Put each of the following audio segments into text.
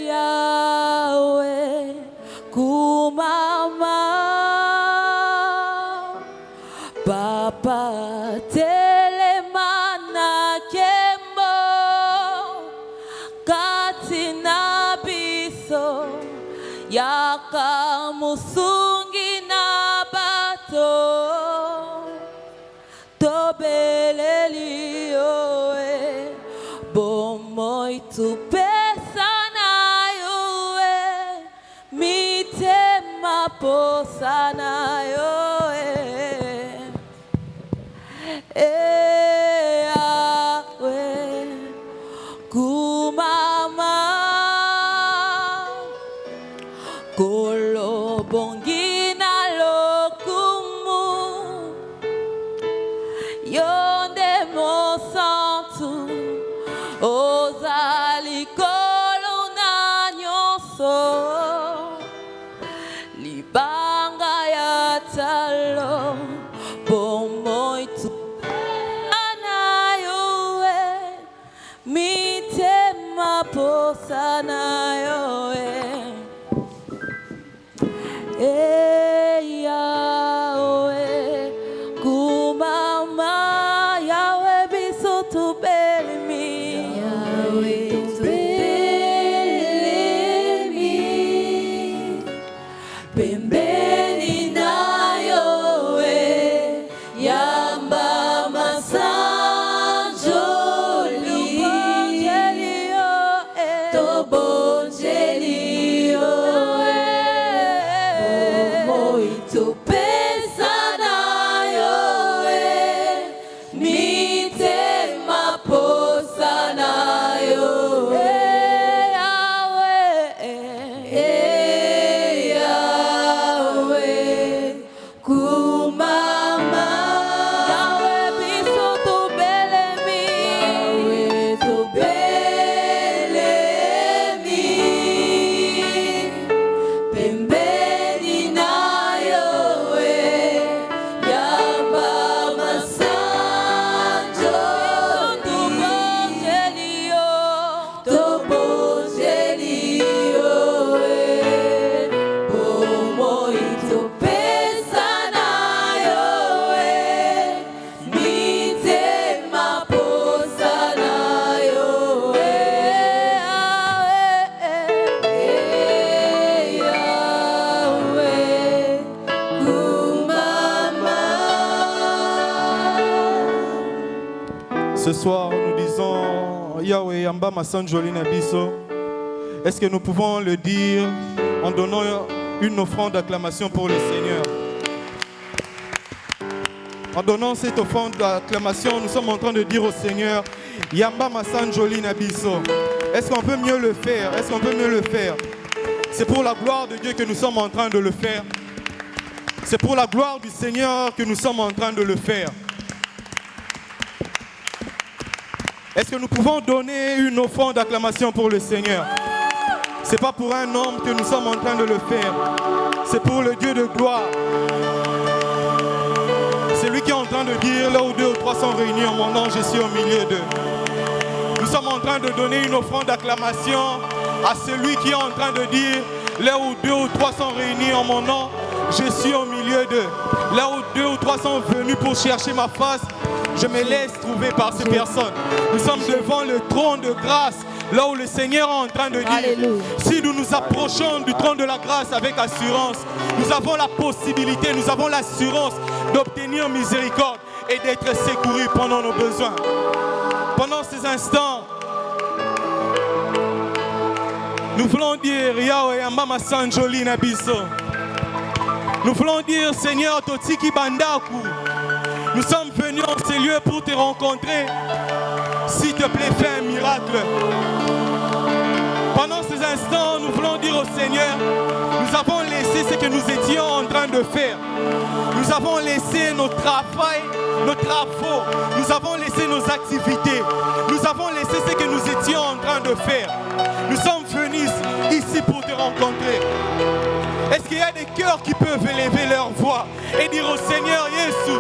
Yahweh kumama Papa telemana kembo katina biso yakamusungi na bato tobelelio bomoy tupesa na yoe mitema posa na yoe Yahweh kumama kolobongina lokumu yonde mosantu ozali kolona nyoso libanga ya talo bomoy anayoe mitema posa nayoe Yahweh kumama Yahweh biso tubelemi Yahweh tubelemi pembeni nayoe yamba masanjoli tobonjelio tupesa nayoe mitema posa nayoe Yahweh kumama Yahweh biso tubelemi Yahweh tubelemi pembeni nayoe yamba masanjo tobonjelio bomoy tupesa nayoe mitema posa nayoe Yahweh kumama. Ce soir, nous disons Yahweh Yamba Masanjoli Nabiso. Est-ce que nous pouvons le dire en donnant une offrande d'acclamation pour le Seigneur? En donnant cette offrande d'acclamation, nous sommes en train de dire au Seigneur Yamba Masanjoli Nabiso. Est-ce qu'on peut mieux le faire? Est-ce qu'on peut mieux le faire? C'est pour la gloire de Dieu que nous sommes en train de le faire. C'est pour la gloire du Seigneur que nous sommes en train de le faire. Est-ce que nous pouvons donner une offrande d'acclamation pour le Seigneur? Ce n'est pas pour un homme que nous sommes en train de le faire. C'est pour le Dieu de gloire. C'est lui qui est en train de dire, là où 2 ou 3 sont réunis en mon nom, je suis au milieu d'eux. Nous sommes en train de donner une offrande d'acclamation à celui qui est en train de dire, là où 2 ou 3 sont réunis en mon nom, je suis au milieu d'eux. Là où 2 ou 3 sont venus pour chercher ma face, je me laisse trouver par ces personnes. Nous sommes devant le trône de grâce, là où le Seigneur est en train de dire, Alléluia. Si nous nous approchons du trône de la grâce avec assurance, nous avons la possibilité, nous avons l'assurance d'obtenir miséricorde et d'être secourus pendant nos besoins. Pendant ces instants, nous voulons dire Yahweh Yamba Sanjoli Nabiso. Nous voulons dire Seigneur Totiki Bandaku. Nous sommes venus en ces lieux pour te rencontrer. S'il te plaît, fais un miracle. Pendant ces instants, nous voulons dire au Seigneur, nous avons laissé ce que nous étions en train de faire. Nous avons laissé nos travaux, nos travaux. Nous avons laissé nos activités. Nous avons laissé ce que nous étions en train de faire. Nous sommes venus ici pour te rencontrer. Est-ce qu'il y a des cœurs qui peuvent élever leur voix et dire au Seigneur Yesu,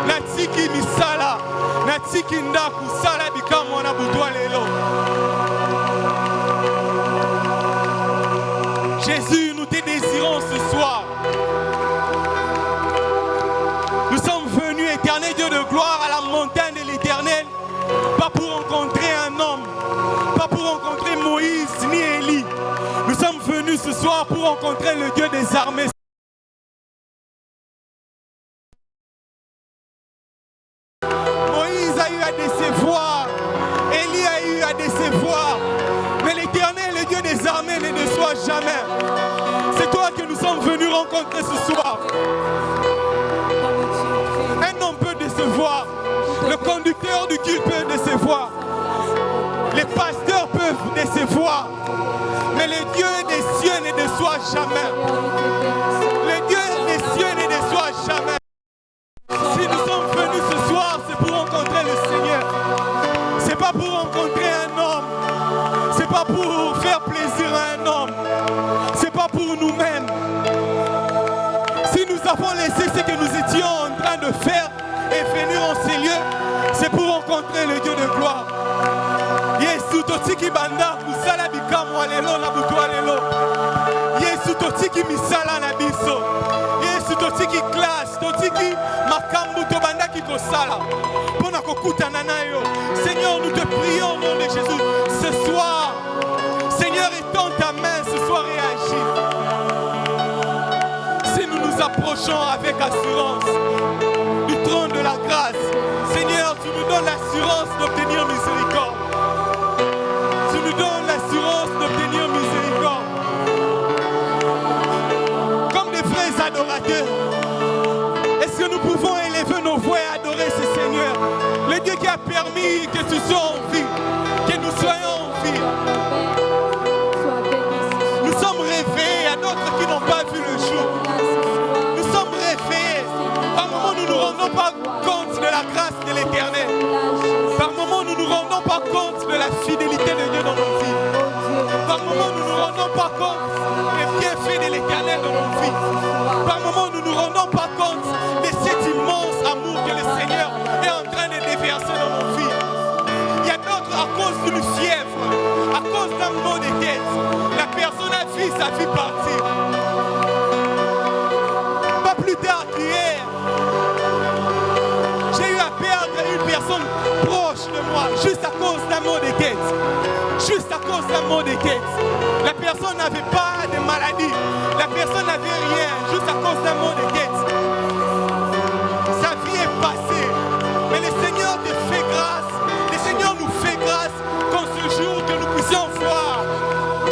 Natiki Misala, Natiki Ndaku Sala Bikamwana Boudwa Lelo. Jésus, nous te désirons ce soir. Nous sommes venus, éternel Dieu de gloire, à la montagne de l'Éternel, pas pour rencontrer un homme, pas pour rencontrer Moïse ni Élie. Nous sommes venus ce soir pour rencontrer le Dieu des armées. Moïse a eu à décevoir, Élie a eu à décevoir, mais l'Éternel, le Dieu des armées, ne déçoit jamais. C'est toi que nous sommes venus rencontrer ce soir. Un homme peut décevoir, le conducteur du culte peut décevoir, les pasteurs peuvent décevoir, mais le Dieu des cieux ne déçoit jamais. Le Dieu des cieux ne déçoit jamais. Si nous sommes venus ce soir, c'est pour rencontrer le Seigneur. C'est pas pour rencontrer un homme. C'est pas pour faire plaisir à un homme. C'est pas pour nous-mêmes. Si nous avons laissé ce que nous étions en train de faire et venir en ces lieux, c'est pour rencontrer le Dieu de gloire. Yesu totiki banda kusala bikamwa lelo na butwa lelo. Yesu totiki misala na biso. Yesu totiki classe, totiki makambu to banda ki kosala. Pona kokutana na yo. Seigneur, nous te prions au nom de Jésus. Ce soir, Seigneur, étends ta main ce soir et agis. Si nous nous approchons avec assurance du trône de la grâce, Seigneur, tu nous donnes l'assurance d'obtenir miséricorde. Tu nous donnes l'assurance d'obtenir miséricorde. Comme des vrais adorateurs, est-ce que nous pouvons élever nos voix et adorer ce Seigneur, le Dieu qui a permis que tu sois en vie, que nous soyons en vie. Nous sommes réveillés, il y a d'autres qui n'ont pas vu le jour. Nous sommes réveillés. Par moments, nous ne nous rendons pas compte de la grâce de l'Éternel. Par moments, nous ne nous rendons pas compte de la fidélité de Dieu dans nos vies. Par moments, nous ne nous rendons pas compte des bienfaits de l'Éternel dans nos vies. Par moments, nous ne nous rendons pas compte de cet immense amour que le Seigneur est en train de déverser dans nos vies. Il y a d'autres, à cause d'une fièvre, à cause d'un mot de tête, la personne a vu sa vie partir. Pas plus tard qu'hier, j'ai eu à perdre une personne proche de moi, juste à cause d'un mot de tête. Juste à cause d'un mot de tête. La personne n'avait pas de maladie. La personne n'avait rien, juste à cause d'un mot de tête. Sa vie est passée. Mais le Seigneur te fait grâce. Le Seigneur nous fait grâce qu'en ce jour, que nous puissions voir,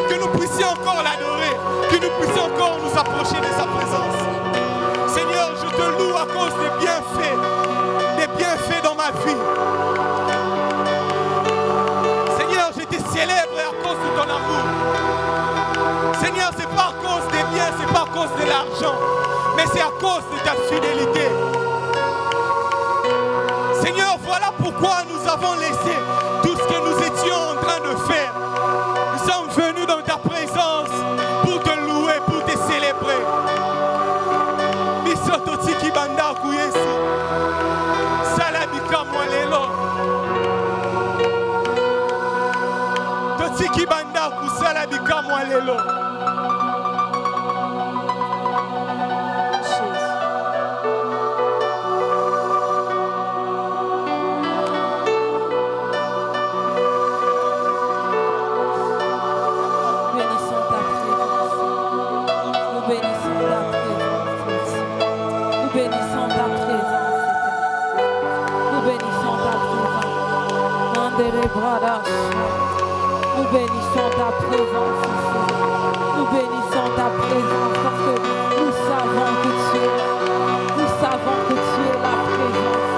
que nous puissions encore l'adorer, que nous puissions encore nous approcher de sa présence. Seigneur, je te loue à cause des bienfaits dans ma vie. Seigneur, je te célèbre à cause de ton amour. Seigneur, c'est pas à cause des biens, c'est pas à cause de l'argent, mais c'est à cause de ta fidélité. Seigneur, voilà pourquoi nous avons laissé tout ce que nous étions en train de faire. Nous sommes venus dans ta présence pour te louer, pour te célébrer. Misototi kibanda kuyesi. Salabika mwalelo. Toti kibanda kusalabika mwalelo. Nous bénissons ta présence ici. Nous bénissons ta présence parce que nous savons que tu es là. Nous savons que tu es la présence.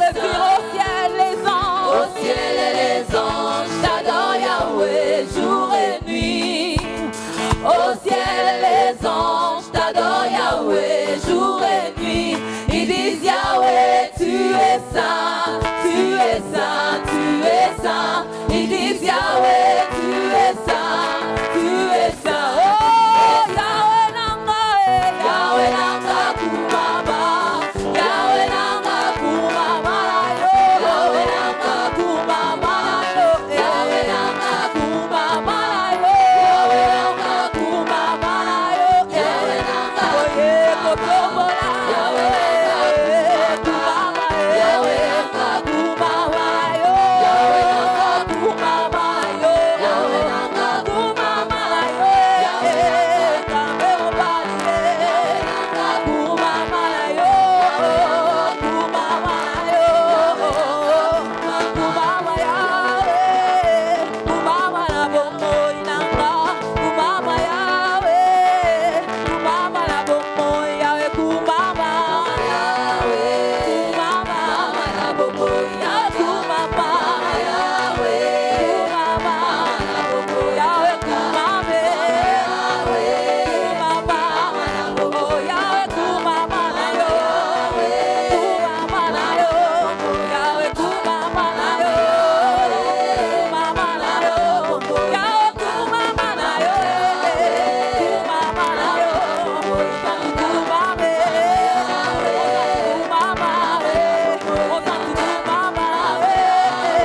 le dire au ciel, les anges. Au ciel et les anges t'adorent Yahweh jour et nuit. Au ciel et les anges t'adorent Yahweh jour et nuit. Ils disent Yahweh, tu es saint, tu es saint, tu es saint. Ils disent Yahweh, tu es saint, tu es saint. Oh, Yahweh nanga, Yahweh nanga kumaba, Yahweh nanga kumaba yo, Yahweh nanga kumaba yo, Yahweh nanga kumaba yo, Yahweh nanga kumaba yo, Yahweh nanga oye kotobola, Yahweh kumaba, Yahweh nanga kumaba yo, Yahweh nanga kumaba yo, Yahweh nanga kumaba yo, Yahweh kumaba yo, kumaba yo, kumaba Yahweh, kumaba na bongo inanga, kumaba Yahweh, kumaba na bongo Yahweh, kumaba Yahweh, kumaba na bongo Yahweh, kumaba Yahweh, kumaba na bongo Yahweh, kumaba Yahweh, kumaba na bongo Yahweh, kumaba na yo, kumaba na yo, Yahweh, kumaba na yo, kumaba na yo, Yahweh, kumaba na yo, kumaba na yo, kumaba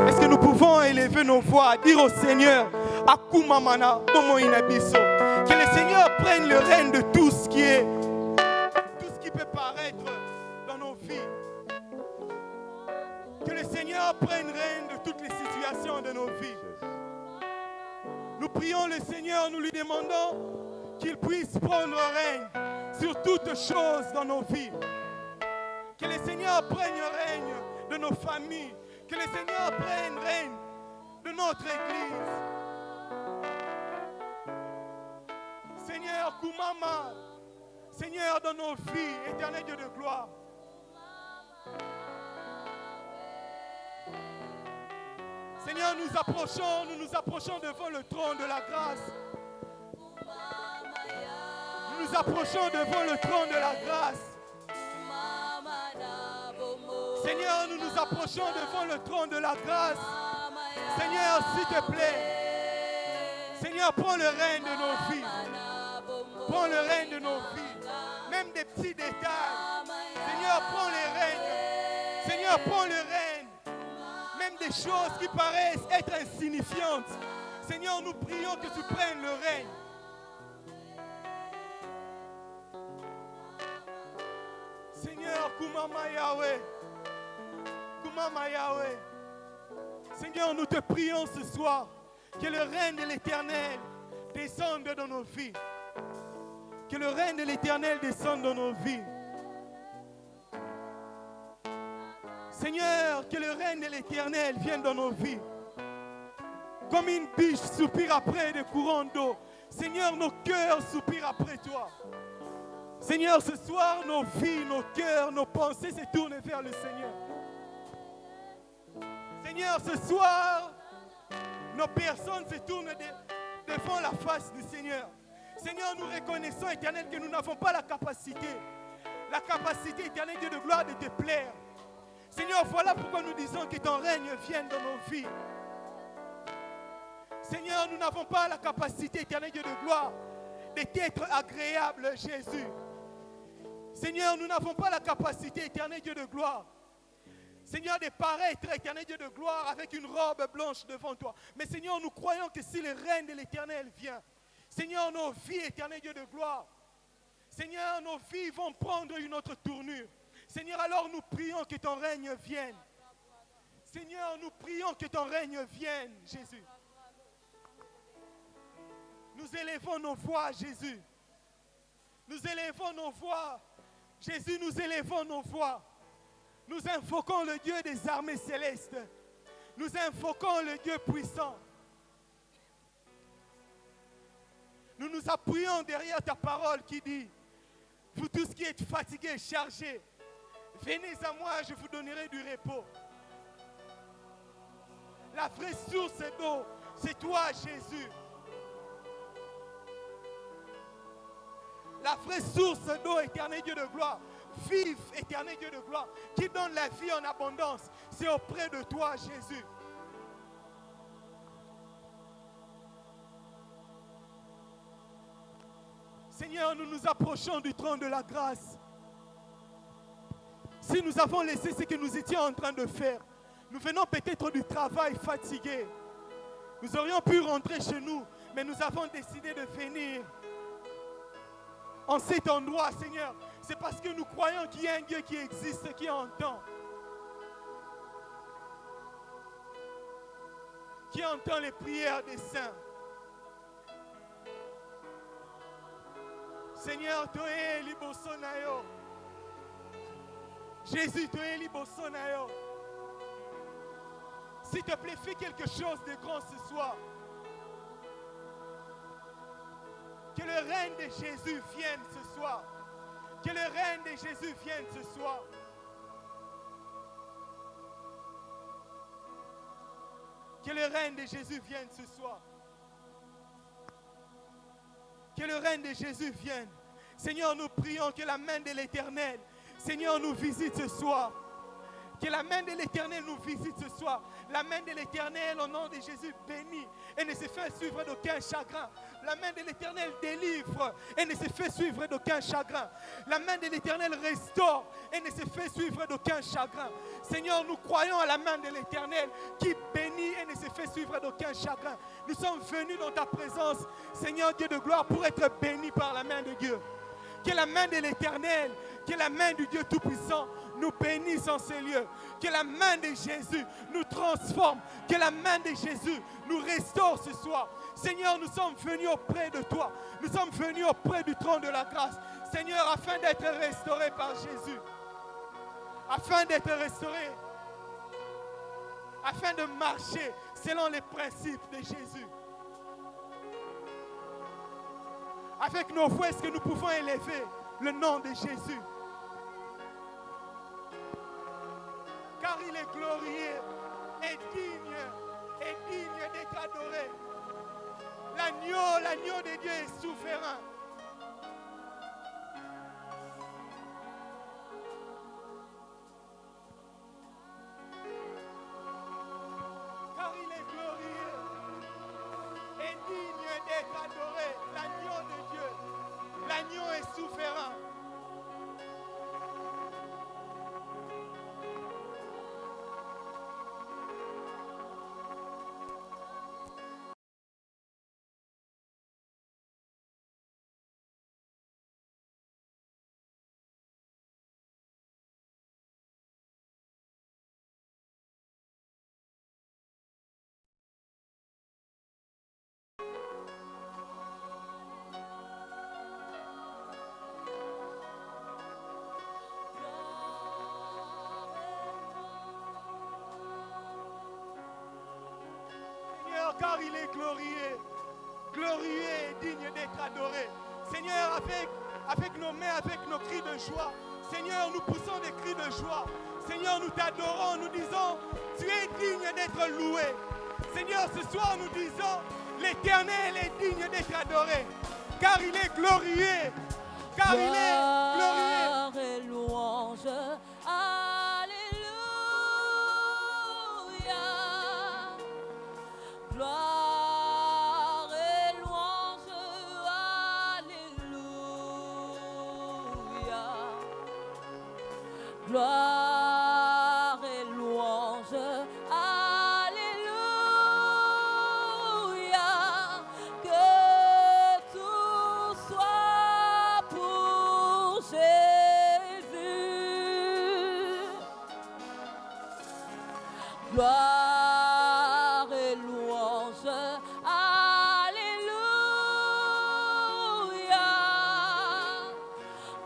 Est-ce que nous pouvons élever nos voix, dire au Seigneur, Akumamana, Bomo Inabiso, que le Seigneur prenne le règne de tout ce qui peut paraître dans nos vies. Que le Seigneur prenne règne de toutes les situations de nos vies. Nous prions le Seigneur, nous lui demandons qu'il puisse prendre règne sur toutes choses dans nos vies. Que le Seigneur prenne règne de nos familles. Que le Seigneur prenne règne de notre Église. Seigneur, Kumama, Seigneur, dans nos vies, éternel Dieu de gloire. Seigneur, nous nous approchons devant le trône de la grâce. Nous nous approchons devant le trône de la grâce. Seigneur, nous nous approchons devant le trône de la grâce. Seigneur, s'il te plaît. Seigneur, prends le règne de nos vies. Prends le règne de nos vies. Même des petits détails. Seigneur, prends le règne. Seigneur, prends le règne. Même des choses qui paraissent être insignifiantes. Seigneur, nous prions que tu prennes le règne. Seigneur, Kumama Yahweh. Kumama Yahweh. Seigneur, nous te prions ce soir que le règne de l'Éternel descende dans nos vies. Que le règne de l'Éternel descende dans nos vies. Seigneur, que le règne de l'Éternel vienne dans nos vies. Comme une biche soupire après des courants d'eau. Seigneur, nos cœurs soupirent après toi. Seigneur, ce soir, nos vies, nos cœurs, nos pensées se tournent vers le Seigneur. Seigneur, ce soir, nos personnes se tournent devant la face du Seigneur. Seigneur, nous reconnaissons, Éternel, que nous n'avons pas la capacité éternelle, Dieu de gloire, de te plaire. Seigneur, voilà pourquoi nous disons que ton règne vienne dans nos vies. Seigneur, nous n'avons pas la capacité, éternel Dieu de gloire, d'être agréable, Jésus. Seigneur, nous n'avons pas la capacité, éternel Dieu de gloire, Seigneur, de paraître, éternel Dieu de gloire, avec une robe blanche devant toi. Mais Seigneur, nous croyons que si le règne de l'Éternel vient, Seigneur, nos vies, éternel Dieu de gloire, Seigneur, nos vies vont prendre une autre tournure. Seigneur, alors nous prions que ton règne vienne. Seigneur, nous prions que ton règne vienne, Jésus. Nous élevons nos voix, Jésus. Nous élevons nos voix. Jésus, nous élevons nos voix. Nous invoquons le Dieu des armées célestes. Nous invoquons le Dieu puissant. Nous nous appuyons derrière ta parole qui dit, vous tous qui êtes fatigués, chargés, venez à moi, je vous donnerai du repos. La vraie source d'eau, c'est toi, Jésus. La vraie source d'eau, éternel Dieu de gloire, vive, éternel Dieu de gloire, qui donne la vie en abondance, c'est auprès de toi, Jésus. Seigneur, nous nous approchons du trône de la grâce. Si nous avons laissé ce que nous étions en train de faire, nous venons peut-être du travail fatigué. Nous aurions pu rentrer chez nous, mais nous avons décidé de venir en cet endroit, Seigneur. C'est parce que nous croyons qu'il y a un Dieu qui existe, qui entend. Qui entend les prières des saints. Seigneur, toi es liboso na yo. Jésus, toi es liboso na yo. S'il te plaît, fais quelque chose de grand ce soir. Que le règne de Jésus vienne ce soir. Que le règne de Jésus vienne ce soir. Que le règne de Jésus vienne ce soir. Que le règne de Jésus vienne. Seigneur, nous prions que la main de l'Éternel, Seigneur, nous visite ce soir. Que la main de l'Éternel nous visite ce soir. La main de l'Éternel, au nom de Jésus, bénit et ne se fait suivre d'aucun chagrin. La main de l'Éternel délivre et ne se fait suivre d'aucun chagrin. La main de l'Éternel restaure et ne se fait suivre d'aucun chagrin. Seigneur, nous croyons à la main de l'Éternel qui bénit et ne se fait suivre d'aucun chagrin. Nous sommes venus dans ta présence, Seigneur Dieu de gloire, pour être bénis par la main de Dieu. Que la main de l'Éternel, que la main du Dieu Tout-Puissant nous bénisse en ces lieux. Que la main de Jésus nous transforme. Que la main de Jésus nous restaure ce soir. Seigneur, nous sommes venus auprès de toi. Nous sommes venus auprès du trône de la grâce. Seigneur, afin d'être restaurés par Jésus. Afin d'être restaurés. Afin de marcher selon les principes de Jésus. Avec nos voix, est-ce que nous pouvons élever le nom de Jésus? Car il est glorieux et digne d'être adoré. L'agneau de Dieu est souverain. Car il est glorieux et digne d'être adoré. L'agneau de Dieu. L'agneau est souverain. Car il glorieux. Glorieux et digne d'être adoré. Seigneur, avec nos mains, avec nos cris de joie, Seigneur, nous poussons des cris de joie. Seigneur, nous t'adorons, nous disons, tu es digne d'être loué. Seigneur, ce soir, nous disons, l'Éternel est digne d'être adoré, car il est glorieux, car il est glorieux. Gloire et louange, alléluia. Gloire et louange, alléluia. Gloire et louange, alléluia. Que tout soit pour Jésus. Gloire et louange, alléluia.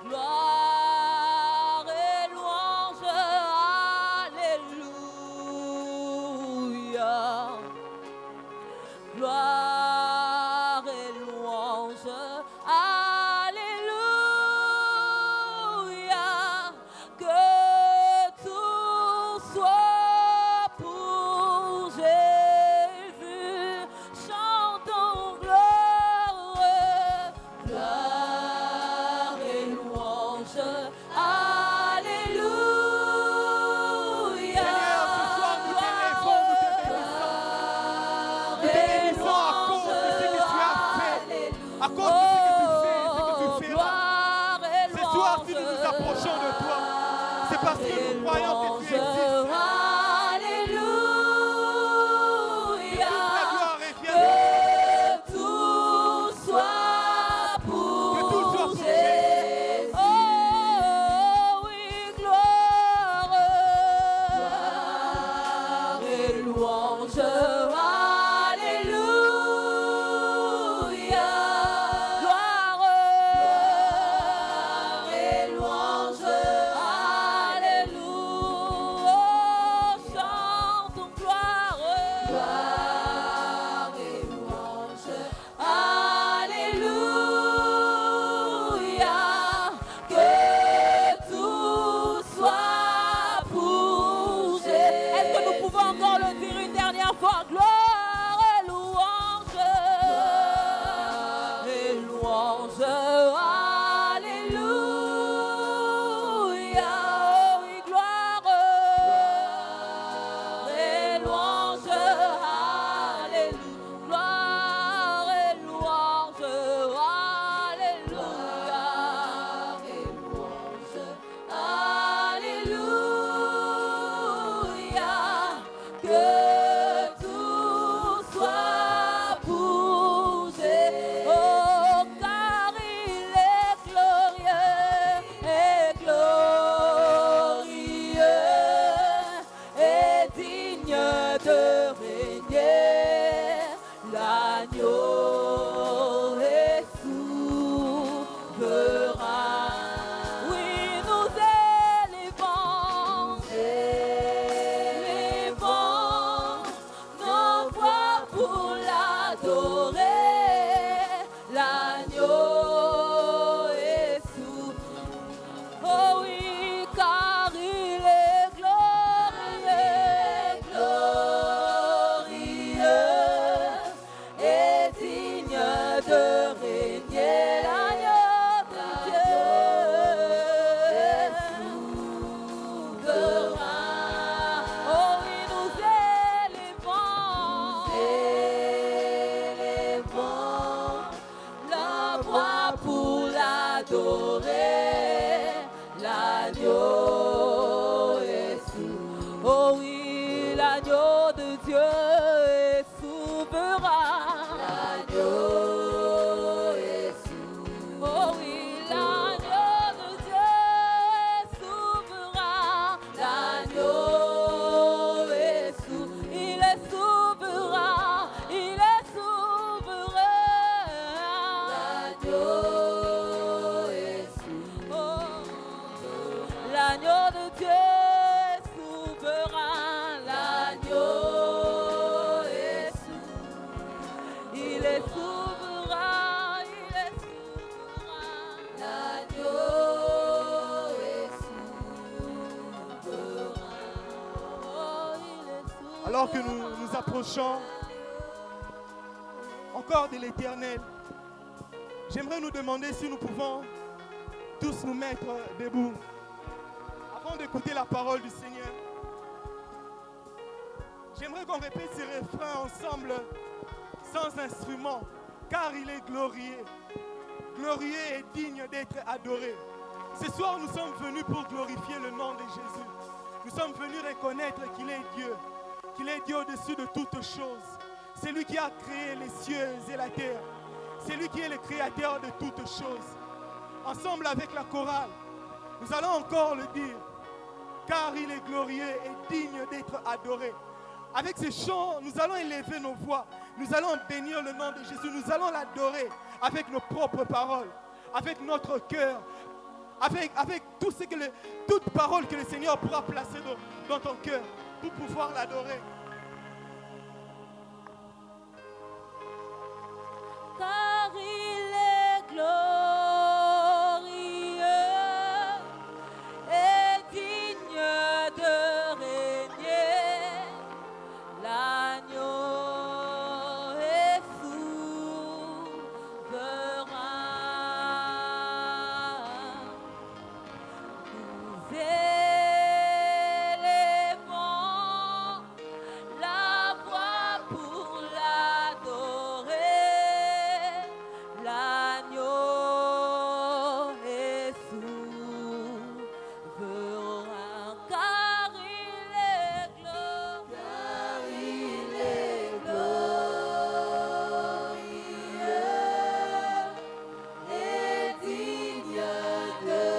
Gloire et louange, alléluia. Gloire et louange, alléluia. Que tout soit pour Jésus. Chantons gloire, gloire et louange, alléluia. Seigneur, ce soir, nous t'élèvons, nous te bénissons. Nous te bénissons à cause de ce que tu as fait, à cause de ce que tu fais, ce que tu feras. Ce soir, si nous nous approchons de toi, c'est parce que nous croyons que tu existes. Alléluia. La gloire est Que fière. tout soit pour Que tout soit pour Jésus. Oh oui, gloire et louange. Alléluia. Gloire et louange. Alléluia. Chantons gloire. Gloire et louange. Alléluia. Que tout soit pour Jésus. Est-ce que nous pouvons encore le dire une dernière fois? Gloire et louange. Et louange. Alléluia. Oh oui, gloire et louange. Alléluia. Gloire et louange. Alléluia. Et louange. Alléluia. Que tout soit pour Jésus. Oh, car il est glorieux et glorieux et digne de régner. L'agneau est souverain. Oui, nous élevons nos voix pour l'adorer. L'agneau est souverain. Oh oui, car il est glorieux, glorieux et digne de régner. L'agneau de Dieu est souverain. Oh oui, nous élevons la voix pour l'adorer. L'agneau est souverain. Oh oui, l'agneau de Dieu est souverain. L'agneau est souverain. Oh oui, l'agneau de Dieu est souverain. L'agneau est souverain. Il est souverain. Il est souverain. L'agneau est souverain. Oh, l'agneau de Dieu Alors que nous nous approchons encore de l'Éternel, j'aimerais nous demander si nous pouvons tous nous mettre debout avant d'écouter la parole du Seigneur. J'aimerais qu'on répète ces refrains ensemble sans instrument, car il est glorieux. Glorieux et digne d'être adoré. Ce soir, nous sommes venus pour glorifier le nom de Jésus. Nous sommes venus reconnaître qu'il est Dieu au-dessus de toutes choses. C'est lui qui a créé les cieux et la terre. C'est lui qui est le créateur de toutes choses. Ensemble avec la chorale, nous allons encore le dire, car il est glorieux et digne d'être adoré. Avec ces chants, nous allons élever nos voix. Nous allons bénir le nom de Jésus. Nous allons l'adorer avec nos propres paroles, avec notre cœur, avec toute parole que le Seigneur pourra placer dans ton cœur pour pouvoir l'adorer. Car il est glorieux et digne de régner, l'agneau est souverain. Nous élevons la voix pour l'adorer. L'agneau est souverain, car il est glorieux. Car il est glorieux et digne de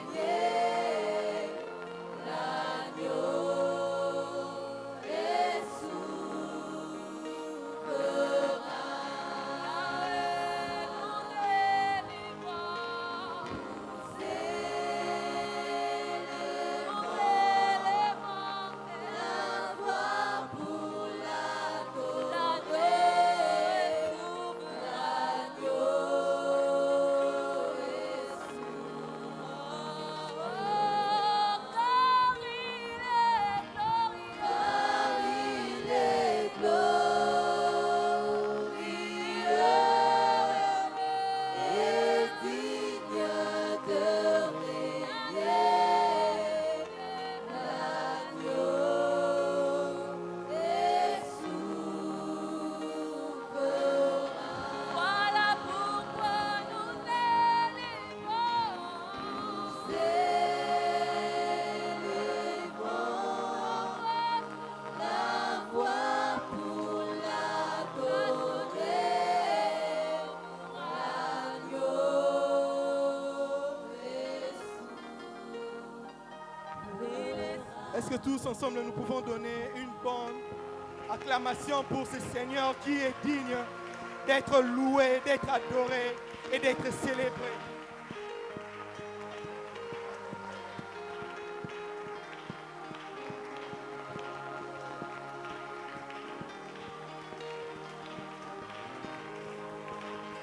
régner. L'agneau est Est-ce que tous ensemble nous pouvons donner une bonne acclamation pour ce Seigneur qui est digne d'être loué, d'être adoré et d'être célébré?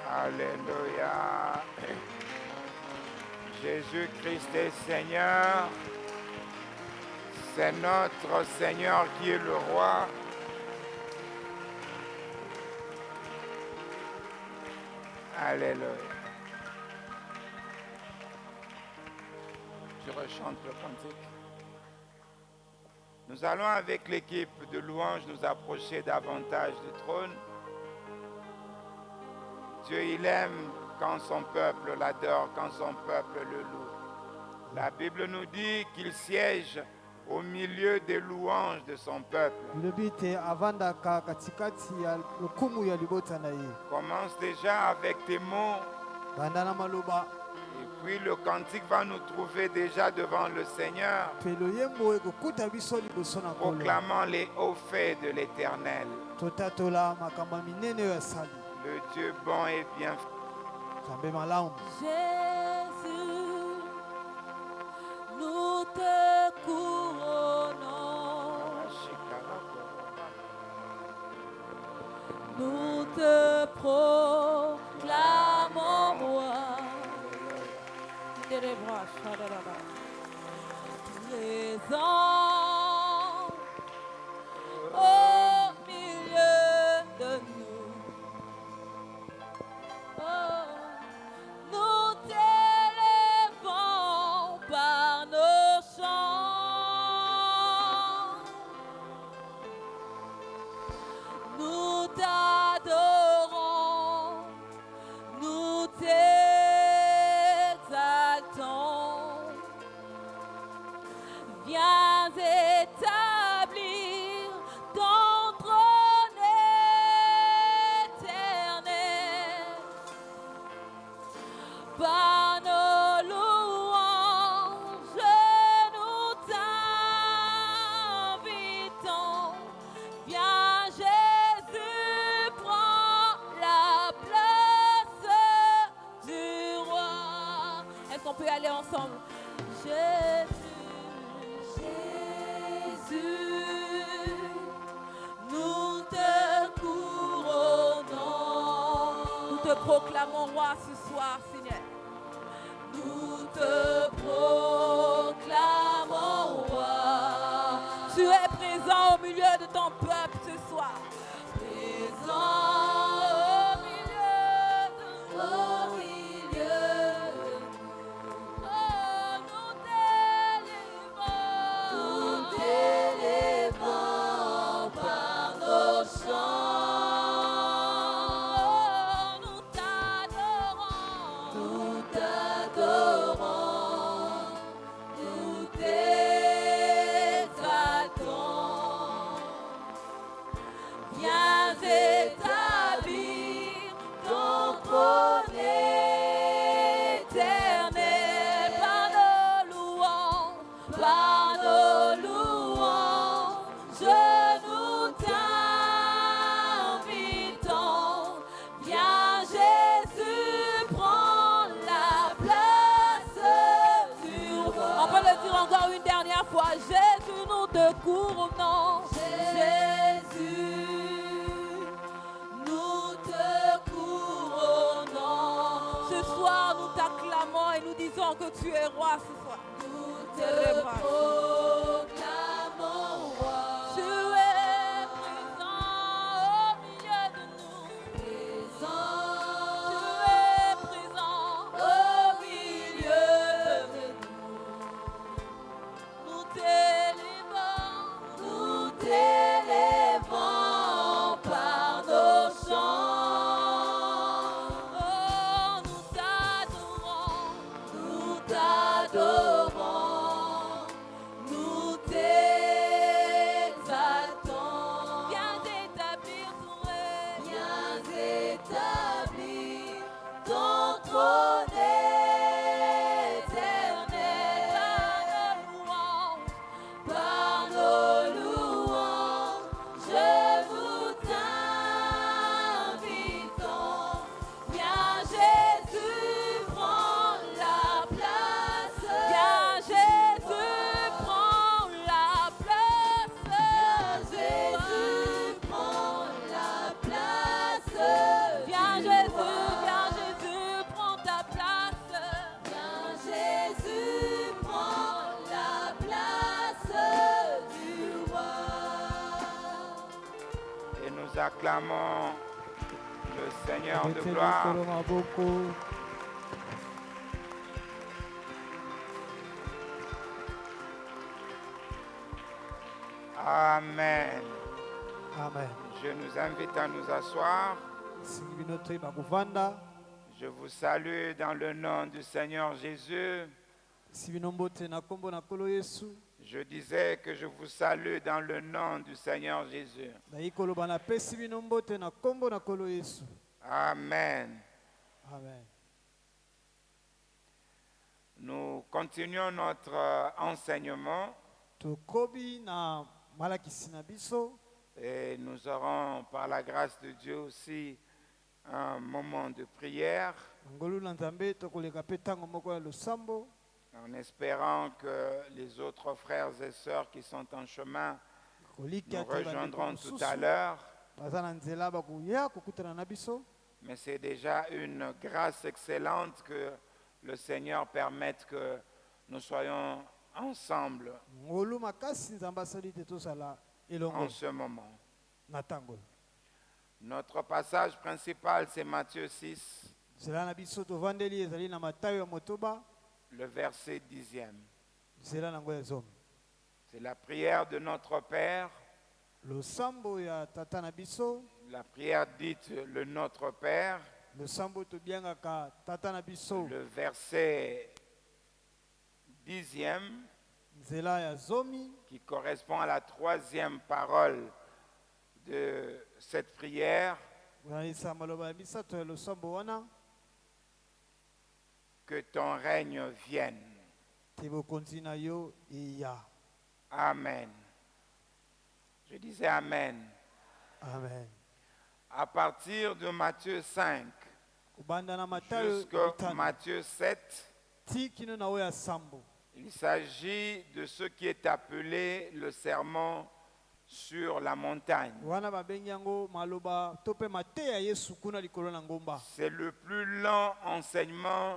Alléluia. Jésus-Christ est Seigneur. C'est notre Seigneur qui est le roi. Alléluia. Je rechante le cantique. Nous allons avec l'équipe de louanges nous approcher davantage du trône. Dieu, il aime quand son peuple l'adore, quand son peuple le loue. La Bible nous dit qu'il siège au milieu des louanges de son peuple. Commence déjà avec tes mots. Et puis le cantique va nous trouver déjà devant le Seigneur, proclamant les hauts faits de l'Éternel. Le Dieu bon et bienfaisant. Jésus, nous te couronnons, nous te proclamons roi. Présent par nos louanges, nous t'invitons. Viens Jésus, prends la place du roi. Est-ce qu'on peut aller ensemble? Jésus, Jésus, nous te couronnons. Nous te proclamons roi ce soir, Seigneur. Nous te proclamons roi. Tu es présent au milieu de ton peuple ce soir. Présent au milieu de nous. Oh, nous t'élévons par nos chants. Nous t'adorons, nous t'exaltons. Viens établir ton trône éternel par nos louanges, nous t'invitons. Viens Jésus, prends la place du roi. On peut le dire encore une dernière fois. Jésus, nous te couronnons. Jésus, nous te couronnons. Ce soir, nous t'acclamons et nous disons que tu es roi ce soir. Nous te proclamons roi. Tu es présent au milieu de nous. Tu es présent au milieu de nous. Nous t'élévons par nos chants. Oh, nous t'adorons, nous t'exaltons. Viens établir ton trône éternel par nos louanges, nous t'invitons. Viens Jésus, prends la place. Viens Jésus, prends la place. Viens Jésus, prends la place. Viens Jésus, prends ta place. Viens Jésus, prends la place du roi. Et nous acclamons le Seigneur de gloire. Amen. Amen. Je nous invite à nous asseoir. Je vous salue dans le nom du Seigneur Jésus. Je disais que je vous salue dans le nom du Seigneur Jésus. Amen. Amen. Nous continuons notre enseignement et nous aurons par la grâce de Dieu aussi un moment de prière en espérant que les autres frères et sœurs qui sont en chemin nous rejoindront tout à l'heure. Mais c'est déjà une grâce excellente que le Seigneur permette que nous soyons ensemble en ce moment. Notre passage principal, c'est Matthieu 6, le verset 10e. C'est la prière de notre Père. La prière dite le Notre Père. Le verset 10e qui correspond à la troisième parole de cette prière. que ton règne vienne. te bokonzi na yo eya. Amen. Je disais Amen. Amen. À partir de Matthieu 5 Kubanda na Matayo jusqu'à 5 Matthieu 7, ti kino na oya sambo. il s'agit de ce qui est appelé le sermon sur la montagne. Wana babengi yango maloba to pe mateya Yesu kuna likolo na ngomba. C'est le plus long enseignement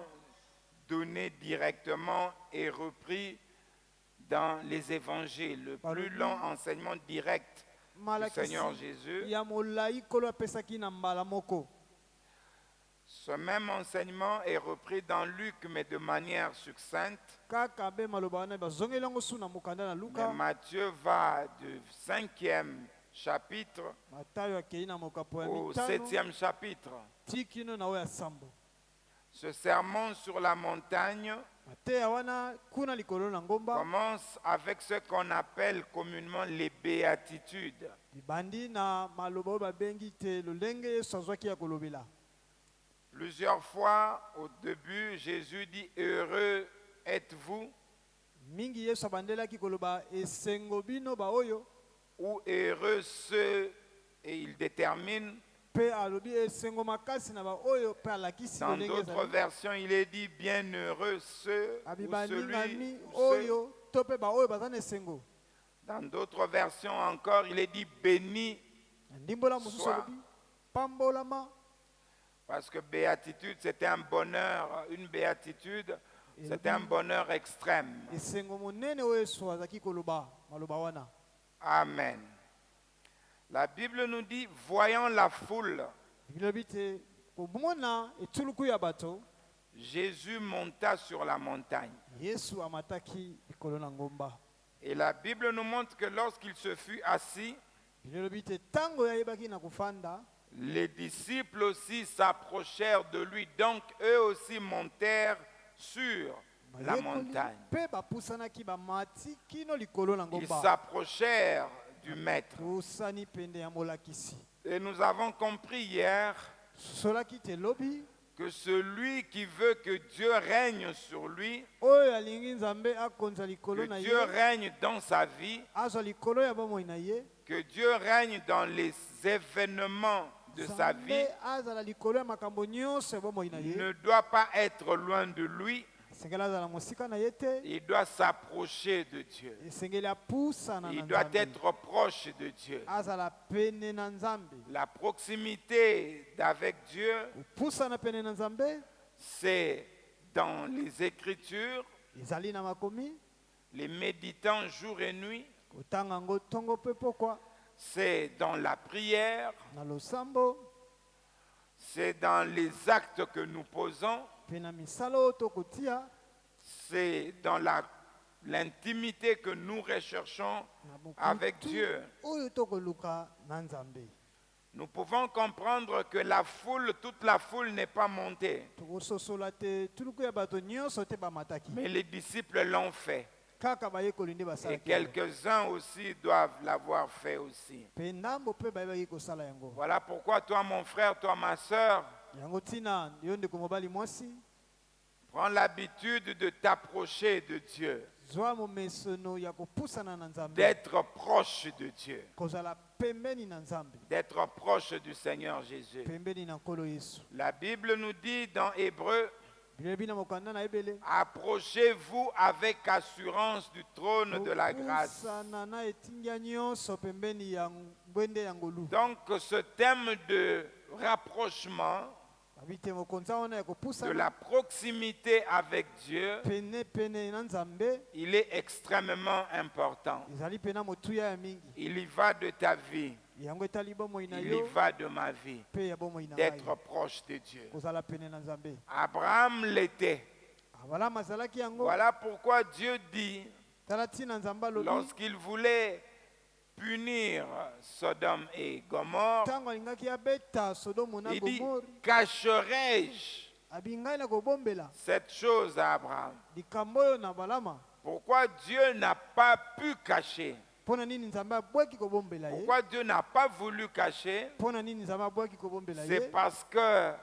donné directement et repris dans les évangiles. Le plus long enseignement direct du Seigneur Jésus. Ya molai kolo apesaki na mbala moko. Ce même enseignement est repris dans Luc, mais de manière succincte. Kaka be maloba wana bazongeli yango suna mokanda na Mais Luka. Matthieu va du 5e chapitre Matayo akei na mokapo ya au mitano 7e chapitre. ti kino na oya sambo. Ce sermon sur la montagne Mateya wana kuna likolo na ngomba commence avec ce qu'on appelle communément les béatitudes. libandi na maloba oyo babengi te lolenge Yesu azwaki ya kolobela. Plusieurs fois au début, Jésus dit « Heureux êtes-vous » Mingi Yesu abandelaki koloba esengo bino ba oyo ou « Heureux ceux » et il détermine. pe alobi esengo makasi na ba oyo pe alakisi Dans lolenge d'autres ezali. versions, il est dit « Bienheureux ceux » Abi ou baningami celui ou ceux. oyo to pe ba oyo baza na esengo. Dans d'autres versions encore, il est dit « Béni » Na ndimbola mosusu Soit. alobi pambolama parce que béatitude, c'était un bonheur, une béatitude, c'était un bonheur extrême. esengo monene oyo Yesu azaki koloba maloba wana. Amen. La Bible nous dit, voyant la foule, Bilobi te komona etuluku ya bato Jésus monta sur la montagne. Yesu amataki likolo na ngomba. Et la Bible nous montre que lorsqu'il se fut assis, Bilobi te tango yayebaki na kufanda les disciples aussi s'approchèrent de lui. Donc eux aussi montèrent sur la montagne. pe bapusanaki bamati kino likolo na Ils ngomba. s'approchèrent du maître. Pusani pende ya molakisi. Et nous avons compris hier Solaki te lobi que celui qui veut que Dieu règne sur lui, oyo alingi Nzambe akonza likolo que na Dieu ye règne dans sa vie, azwa likolo ya bomoi na ye que Dieu règne dans les événements de sa vie, Nzambe azala likolo ya makambo nyonso ya bomoi na ye ne doit pas être loin de lui. esengeli azala mosika na ye te Il doit s'approcher de Dieu. esengeli apusana na Il doit Nzambe être proche de Dieu. azala pene na Nzambe. La proximité d'avec Dieu, Kopusana pene na Nzambe c'est dans les Écritures, ezali na makomi les méditants jour et nuit, kotanga yango ntongo mpe pokwa c'est dans la prière, na losambo c'est dans les actes que nous posons, mpe na misala oyo tokotia c'est dans l'intimité que nous recherchons na avec bokutu Dieu. oyo tokoluka na Nzambe. Nous pouvons comprendre que la foule, toute la foule n'est pas montée, Tokososola te tuluku ya bato nyonso te bamataki mais les disciples l'ont fait. kaka bayekoli nde Et basalaki quelques-uns aussi doivent l'avoir fait aussi. mpe ndambo mpe bayebaki kosala yango. Voilà pourquoi toi, mon frère, toi, ma sœur, Yango ntina yo ndeko mobali mwasi prends l'habitude de t'approcher de Dieu, zwa momesono ya kopusana na Nzambe d'être proche de Dieu, kozala pembeni na Nzambe d'être proche du Seigneur Jésus. pembeni na nkolo Yesu. La Bible nous dit dans Hébreu, Bilebi na mokanda na ebele approchez-vous avec assurance du trône de la grâce. kopusana na etingia nyonso pembeni ya ngwende ya ngolu. Donc ce thème de rapprochement, Babi te mokonza wana ya de kopusana la proximité avec Dieu, pene pene na Nzambe il est extrêmement important. ezali pena motuya ya mingi. Il y va de ta vie, Yango etali bomoi na il y yo va de ma vie, mpe ya bomoi na ngai d'être proche de Dieu. kozala pene na Nzambe. Abraham l'était. Abraham azalaki yango. Voilà pourquoi Dieu dit, Tala ntina Nzambe alobi lorsqu'il voulait punir Sodome et Gomorre, ntango alingaki abeta Sodomo na il dit, Gomori cacherai-je abi ngai na kobombela cette chose à Abraham? likambo oyo na balama. Pourquoi Dieu n'a pas pu cacher? Mpo na nini Nzambe abwaki kobombela ye? Pourquoi Dieu n'a pas voulu cacher? Mpo na nini Nzambe abwaki kobombela C'est ye? parce que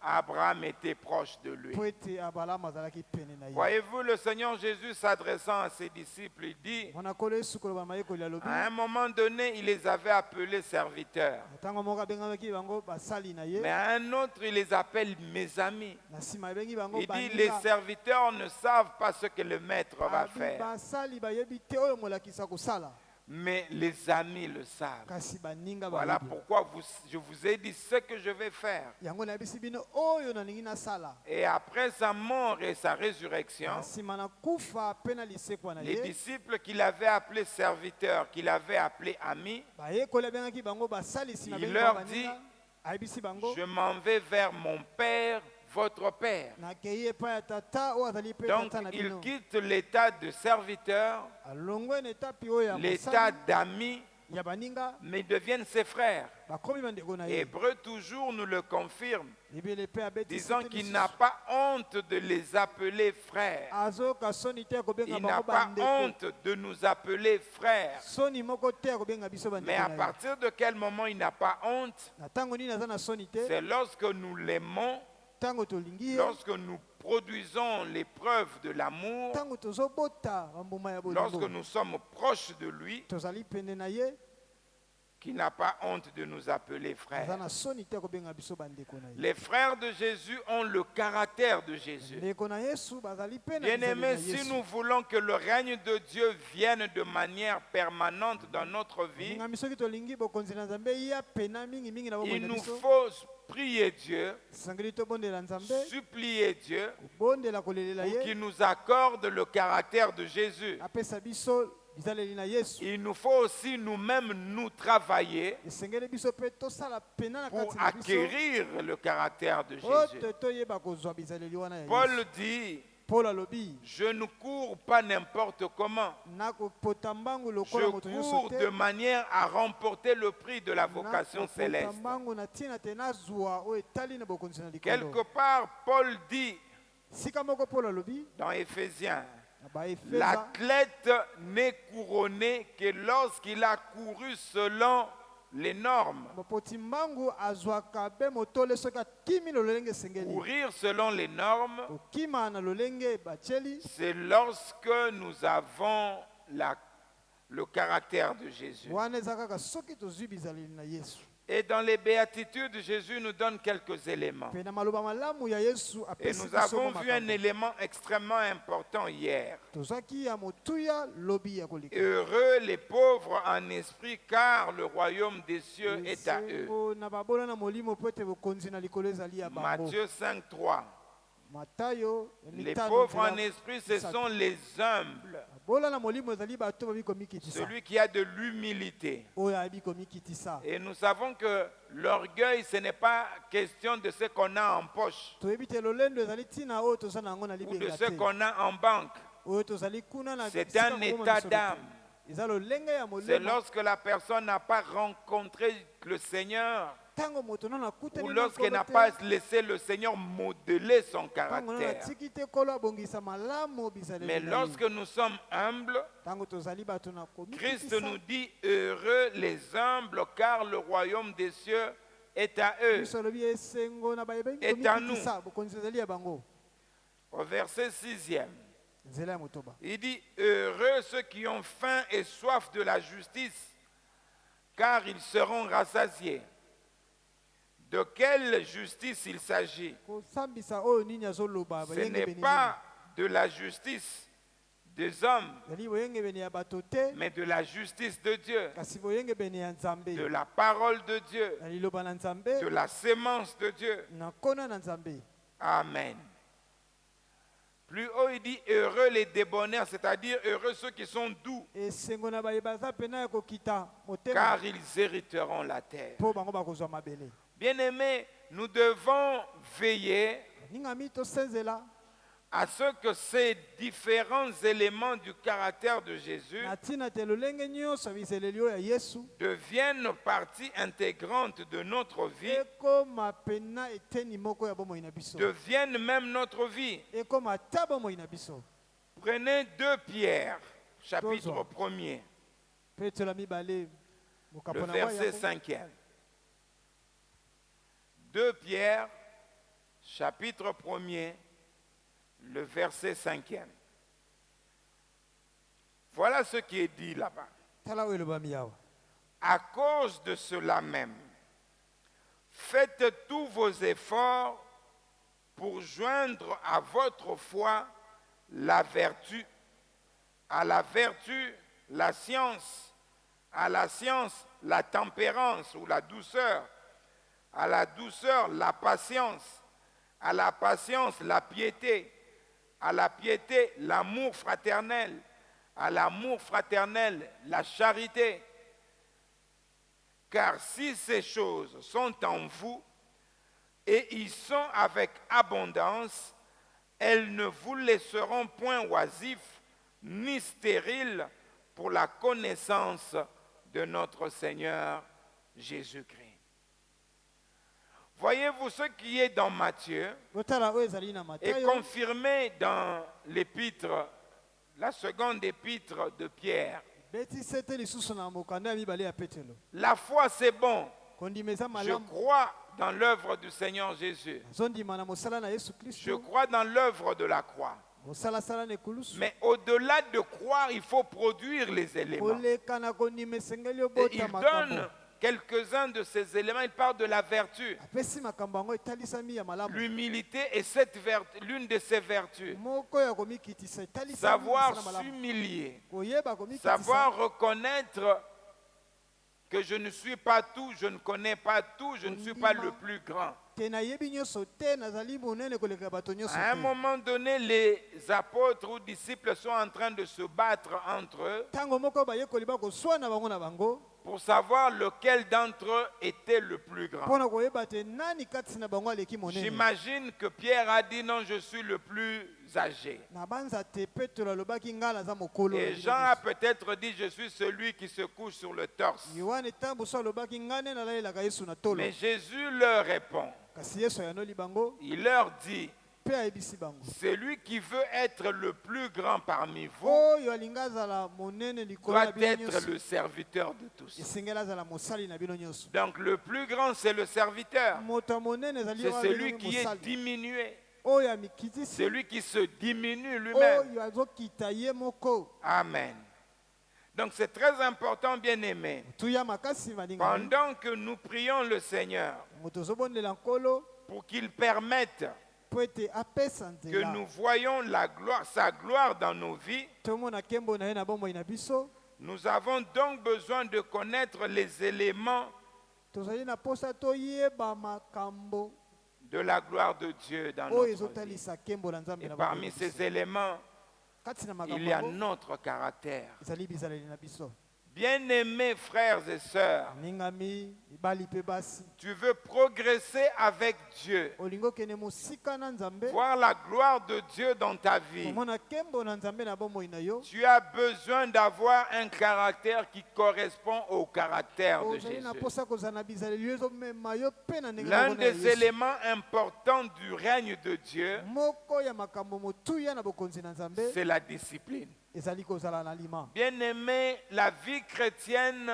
Abraham était proche de lui. po ete Abraham azalaki pene na ye. Voyez-vous, le Seigneur Jésus s'adressant à ses disciples, il dit, Mwana nkolo Yesu koloba mayekoli alobi à un moment donné, il les avait appelés serviteurs. ntango moko abengamaki bango basali na ye, Mais à un autre, il les appelle mes amis. na nsima abengi bango Il dit, baninga. les serviteurs ne savent pas ce que le maître va Abi faire. basali bayebi te oyo molakisi akosala, Mais les amis le savent. kasi baninga Voilà bayebi. pourquoi je vous ai dit ce que je vais faire. Yango nayebisi bino oyo nalingi nasala. Et après sa mort et sa résurrection, Na nsima na kufa mpe na lisekwa na les ye, disciples qu'il avait appelés serviteurs, qu'il avait appelés amis, bayekoli abengaki bango basalisi na il bengi leur bango dit, baninga, ayebisi bango je m'en vais vers mon Père, votre Père. nakei epai ya tata oyo azali mpe Donc tata na il bino. quitte l'état de serviteur, Alongwe na etape oyo ya l'état mosali d'amis, ya baninga, mais ils deviennent ses frères. bakomi bandeko na ye. Hébreu toujours nous le confirme, Ebele mpe abetisi disant te qu'il lisusu. n'a pas honte de les appeler frères. azoyoka soni te ya kobenga Il n'a bango pas bandeko. honte de nous appeler frères. Soni moko te ya kobenga biso Mais bandeko à na ye. partir de quel moment il n'a pas honte? Na ntango nini aza na soni te, C'est lorsque nous l'aimons, ntango tolingi ye, lorsque nous produisons les preuves de l'amour, ntango tozobota bambuma ya lorsque bolingo, nous sommes proches de lui, tozali pene na ye, qui n'a pas honte de nous appeler aza frères. na soni te ya kobenga biso bandeko na ye. Les frères de Jésus ont le caractère de Jésus. Ndeko na Yesu bazali pe na bizaleli na Bien-aimés, si Yesu. nous voulons que le règne de Dieu vienne de manière permanente dans notre vie, Ngami soki tolingi bokonzi na Nzambe ya pena mingi mingi na bomoi il na nous biso, faut prier Dieu, sangeli tobondela Nzambe, supplier Dieu kobondela kolelela pour ye, qu'il nous accorde le caractère de Jésus. apesa biso bizaleli na Yesu. Il nous faut aussi nous-mêmes nous travailler Esengeli biso pe tosala pena na pour kati na biso, acquérir le caractère de po Jésus. te toyeba kozwa bizaleli wana ya Paul Yesu. dit, Paul alobi, je ne cours pas n'importe comment. nakopota mbangu Je lokola moto nyonso cours te, de manière à remporter le prix de la vocation nakopota céleste. mbangu na ntina te nazwa oyo etali na bokonzi na Quelque likolo. part, Paul dit Sika moko Paul alobi, dans Éphésiens, na baefeza, l'athlète n'est couronné que lorsqu'il a couru selon les normes. mopoti mbangu azwaka be motole soki akimi na lolenge esengeli. Courir selon les normes, Kokima na lolenge batieli, c'est lorsque nous avons le caractère de Jésus. wana eza kaka soki tozwi bizaleli na Yesu. Et dans les béatitudes, Jésus nous donne quelques éléments. Pe na maloba malamu ya Yesu Et apesi nous biso avons makambo. vu un élément extrêmement important hier. Tozwaki ya motuya lobi ya kolika. Heureux les pauvres en esprit, car le royaume des cieux est à eux. Esengo na babola na molimo po ete bokonzi na likolo ezali ya bango. Matthieu 5, 3. Matayo Les mitano pauvres en nzela esprit, ce misato. sont les humbles. Babola na molimo ezali bato babi komikitisa. Celui qui a de l'humilité. Oyo abi komikitisa. Et nous savons que l'orgueil, ce n'est pas question de ce qu'on a en poche Toyebi te lolendo ezali ntina oyo toza na yango na ou de libenga ce te. qu'on a en banque. Oyo tozali kuna na C'est esika un kokoma état biso d'âme. te. Eza lolenge ya C'est molemo. lorsque la personne n'a pas rencontré le Seigneur Tango moto nana kutani ou na lorsqu'elle nkolo n'a te, pas laissé le Seigneur modeler son tango nana caractère. tiki te kolo abongisa malamu bizaleli Mais na ye. lorsque nous sommes humbles, Tango tozali bato na Christ komikitisa, nous dit heureux les humbles, car le royaume des cieux est à eux. biso alobi esengo na bayebengi Et à komikitisa bokonzi ezali ya bango. Au verset 6e, Nzela ya motoba. il dit heureux ceux qui ont faim et soif de la justice, car ils seront rassasiés. De quelle justice il s'agit? Kosambisa oyo nini azoloba Ce bayenge n'est beni pas de la justice des hommes, nini. Yali boyenge beni ya bato te, mais de la justice de Dieu, kasi boyenge beni ya Nzambe. de la parole de Dieu, Na liloba na Nzambe, de la sémence de Dieu. na kona na Nzambe. Amen. Plus haut, il dit heureux les débonnaires, c'est-à-dire heureux ceux qui sont doux, Esengo na bayeba za pena ya kokita motema, car ils hériteront la terre. po bango bakozwa mabele. Bien-aimés, nous devons veiller Ningami tosenzela à ce que ces différents éléments du caractère de Jésus na ntina te lolenge nyonso ya bizeleli oyo ya Yesu deviennent partie intégrante de notre vie, ekoma pena eteni moko ya bomoi na biso, deviennent même notre vie. ekoma ata bomoi na biso. Prenez 2 Pierre, chapitre Bonsoir. 1er, Petro la mibale le mokapona verset 5e. 2 Pierre, chapitre 1er, le verset 5e. Voilà ce qui est dit là-bas. tala oyo elobami awa. À cause de cela même, faites tous vos efforts pour joindre à votre foi la vertu, à la vertu, la science, à la science, la tempérance ou la douceur, à la douceur, la patience, à la patience, la piété, à la piété, l'amour fraternel, à l'amour fraternel, la charité. Car si ces choses sont en vous et y sont avec abondance, elles ne vous laisseront point oisifs ni stériles pour la connaissance de notre Seigneur Jésus-Christ. Voyez-vous ce qui est dans Matthieu botala oyo ezali na est Matayo confirmé dans l'épître, la seconde épître de Pierre. betisi ete lisusu na mokanda ya mibale ya Petelo. La foi, c'est bon. Kondima eza Je malamu. crois dans l'œuvre du Seigneur Jésus. Azondima na mosala na Yesu Je Kristo. crois dans l'œuvre de la croix. Mosalasala na ekulusu. Mais au-delà de croire, il faut produire les éléments. koleka na kondima esengeli Et obota il makambo. donne quelques-uns de ces éléments. Il parle de la vertu. apesi makambo yango etalisami ya malamu. L'humilité est cette l'une de ces vertus. moko ya komikitisa etalisami Savoir mosala malamu. s'humilier. koyeba komikitisa. Savoir reconnaître que je ne suis pas tout, je ne connais pas tout, je ne suis pas le plus grand. te nayebi nyonso te nazali monene koleka bato nyonso À un te. moment donné, les apôtres ou disciples sont en train de se battre entre eux ntango moko bayekoli bakoswana bango na bango pour savoir lequel d'entre eux était le plus grand. mpo na koyeba te nani kati na bango aleki monene. J'imagine que Pierre a dit non, je suis le plus âgé. na banza te petelo alobaki ngai naza mokolo. Et Jean a peut-être dit je suis celui qui se couche sur le torse. yohane ntango so alobaki ngai nde nalalelaka yesu na tolo. Mais Jésus leur répond. kasi yesu ayanoli bango Il leur dit, mpe ayebisi bango. celui qui veut être le plus grand parmi vous oyo alingi azala monene likolo na doit bino être nyonso le serviteur de tous. esengeli azala mosali na bino nyonso. Donc le plus grand, c'est le serviteur. moto ya monene ezali C'est oyo celui abengi qui est mosali. diminué. oyo amikitisi Celui qui se diminue lui-même. oyo azokita ye moko. Amen. Donc c'est très important, bien-aimés. tuya makasi baninga Pendant que nous prions le Seigneur moto ozobondela nkolo pour qu'il permette mpo ete apesa que nzela nous voyions sa gloire dans nos vies, tomona nkembo na ye na bomoi na biso. nous avons donc besoin de connaître les éléments tozali na posa toyeba makambo de la gloire de Dieu dans oyo notre vie. ezotalisa nkembo na nzambe Et na parmi bango. ces éléments, kati na il makambo y a yango notre caractère. ezali bizaleli na biso. Bien-aimés frères et sœurs, ningami mibali mpe basi tu veux progresser avec Dieu, olingi okende mosika na nzambe voir la gloire de Dieu dans ta vie. komona nkembo na nzambe na bomoi na yo. Tu as besoin d'avoir un caractère qui correspond au caractère de ozali na Jésus. posa kozala na bizaleli oyo ezomema yo mpe na ndenge L'un moko na ya des Yesu. éléments importants du règne de Dieu, moko ya makambo motuya na bokonzi na nzambe c'est la discipline. ezali kozala na lima. Bien-aimé, la vie chrétienne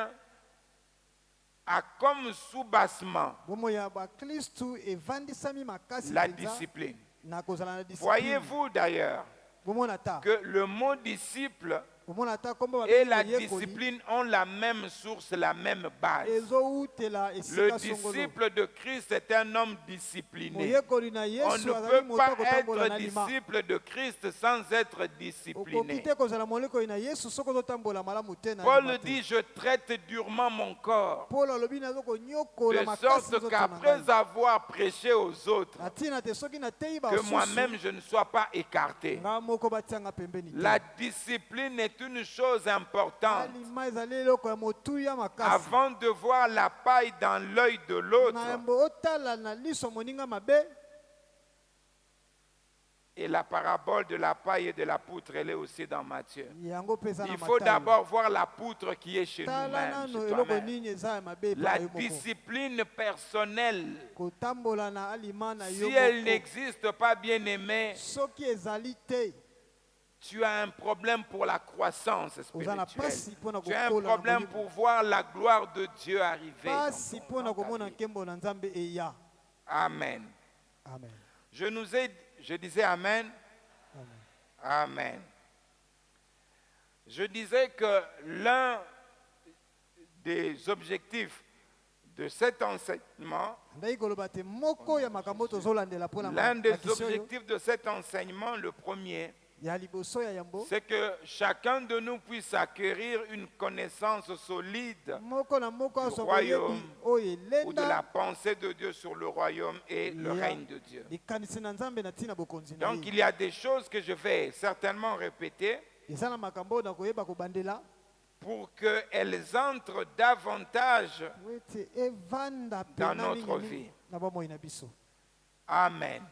a comme sous-bassement bomoi ya baklistu evandisami makasi la mpenza discipline. na kozala na discipline. Voyez-vous d'ailleurs bomona ta que le mot disciple bomona ta kombo et la bayekoli discipline ont la même source, la même base. ezoutela Le esika songolo. disciple de Christ est un homme discipliné. moyekoli na On yesu ne azali peut moto pas kotambola être na lima. disciple de Christ sans être okoki discipliné. te kozala molekoli na yesu soki ozotambola malamu te na Paul lima te. dit, je traite durement mon corps, paul alobi nazokonyokola de makasi sorte nzoto na qu'après ngai. avoir prêché aux autres, na ntina te soki nateyi que basusu moi-même je ne sois pas écarté. nga moko batianga pembeni te. La discipline est une chose importante. alima ezali eloko ya motuya makasi. Avant de voir la paille dans l'œil de l'autre, na yambo otala na liso moninga mabe. et la parabole de la paille et de la poutre, elle est aussi dans Matthieu. yango mpe eza na Il faut Matayo. d'abord voir la poutre qui est chez tala nous-mêmes, nano chez eloko toi-même. nini eza ya mabe epai La na yo moko. discipline personnelle, kotambola na alima na yo si elle moko. n'existe pas, bien aimé, soki ezali te tu as un problème pour la croissance oza na spirituelle. pasi mpo na Tu as un kokola na problème molimo. pour voir la gloire de Dieu arriver. pasi mpo na dans ta komona vie. nkembo na nzambe eya. Amen. amen. Je disais Amen. Amen. Je disais que l'un des objectifs de cet enseignement, le premier, c'est que chacun de nous puisse acquérir une connaissance solide du royaume ou de la pensée de Dieu sur le royaume et le règne de Dieu. Donc il y a des choses que je vais certainement répéter pour qu'elles entrent davantage dans notre vie. Amen.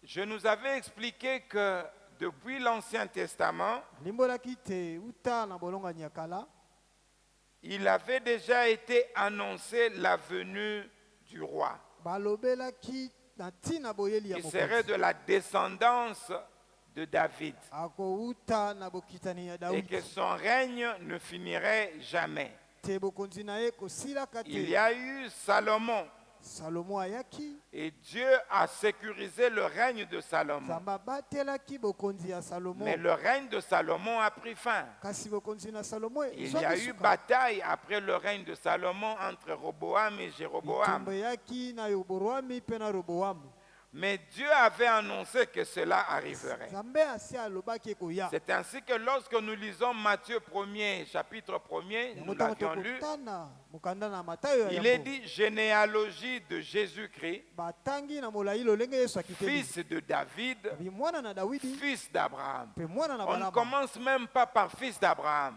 Je nous avais expliqué que depuis l'Ancien Testament, il avait déjà été annoncé la venue du roi, qui serait de la descendance de David, et que son règne ne finirait jamais. Il y a eu Salomon, et Dieu a sécurisé le règne de Salomon. Mais le règne de Salomon a pris fin. Il y a eu bataille après le règne de Salomon entre Roboam et Jéroboam. Mais Dieu avait annoncé que cela arriverait. C'est ainsi que lorsque nous lisons Matthieu 1er, chapitre 1er, nous l'avions lu, il est dit généalogie de Jésus-Christ, fils de David, fils d'Abraham. On ne commence même pas par fils d'Abraham.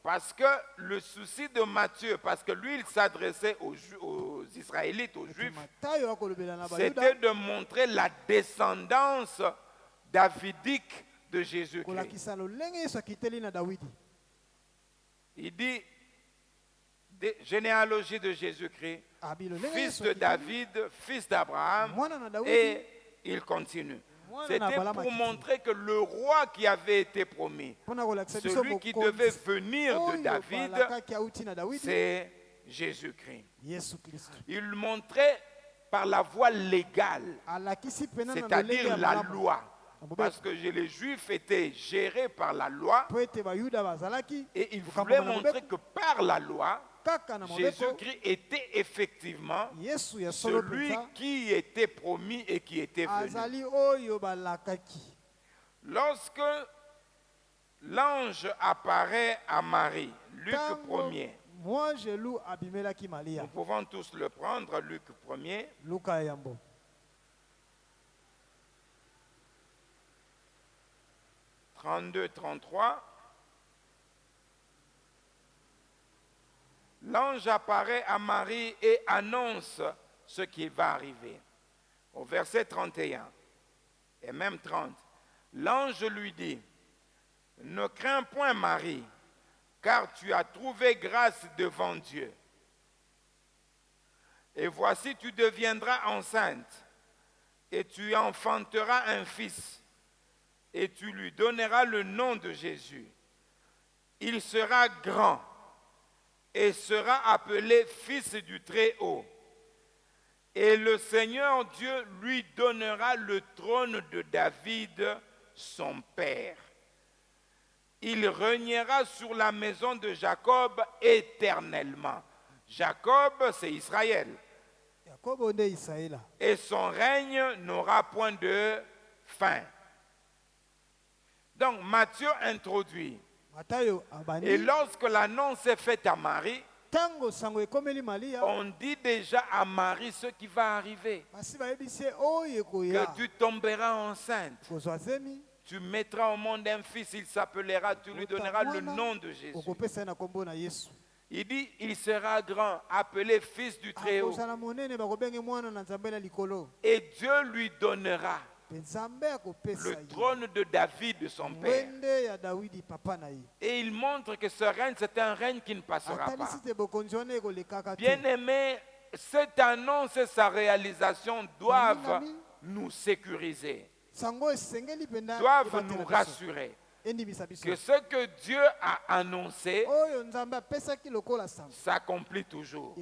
Parce que le souci de Matthieu, parce que lui il s'adressait aux Israélites, aux Juifs, c'était de montrer la descendance davidique de Jésus-Christ. Il dit généalogie de Jésus-Christ, fils de David, fils d'Abraham, et il continue. C'était pour montrer que le roi qui avait été promis, celui qui devait venir de David, c'est Jésus-Christ. Il montrait par la voie légale, c'est-à-dire la loi. Parce que les Juifs étaient gérés par la loi, et il voulait montrer que par la loi, Jésus-Christ était effectivement celui qui était promis et qui était venu. Lorsque l'ange apparaît à Marie, Luc 1er, nous pouvons tous le prendre, Luc 1er. 32-33. L'ange apparaît à Marie et annonce ce qui va arriver. Au verset 31 et même 30, l'ange lui dit, « Ne crains point Marie, car tu as trouvé grâce devant Dieu. Et voici, tu deviendras enceinte, et tu enfanteras un fils, et tu lui donneras le nom de Jésus. Il sera grand, et sera appelé Fils du Très-Haut. Et le Seigneur Dieu lui donnera le trône de David, son père. Il régnera sur la maison de Jacob éternellement. Jacob, c'est Israël. Et son règne n'aura point de fin. » Donc Matthieu introduit. Et lorsque l'annonce est faite à Marie, on dit déjà à Marie ce qui va arriver. Que tu tomberas enceinte. Tu mettras au monde un fils, il s'appellera, tu lui donneras le nom de Jésus. Il dit, il sera grand, appelé Fils du Très-Haut. Et Dieu lui donnera le trône de David, son père. Et il montre que ce règne, c'est un règne qui ne passera pas. Bien aimé, cette annonce et sa réalisation doivent nous sécuriser, doivent nous rassurer que ce que Dieu a annoncé s'accomplit toujours.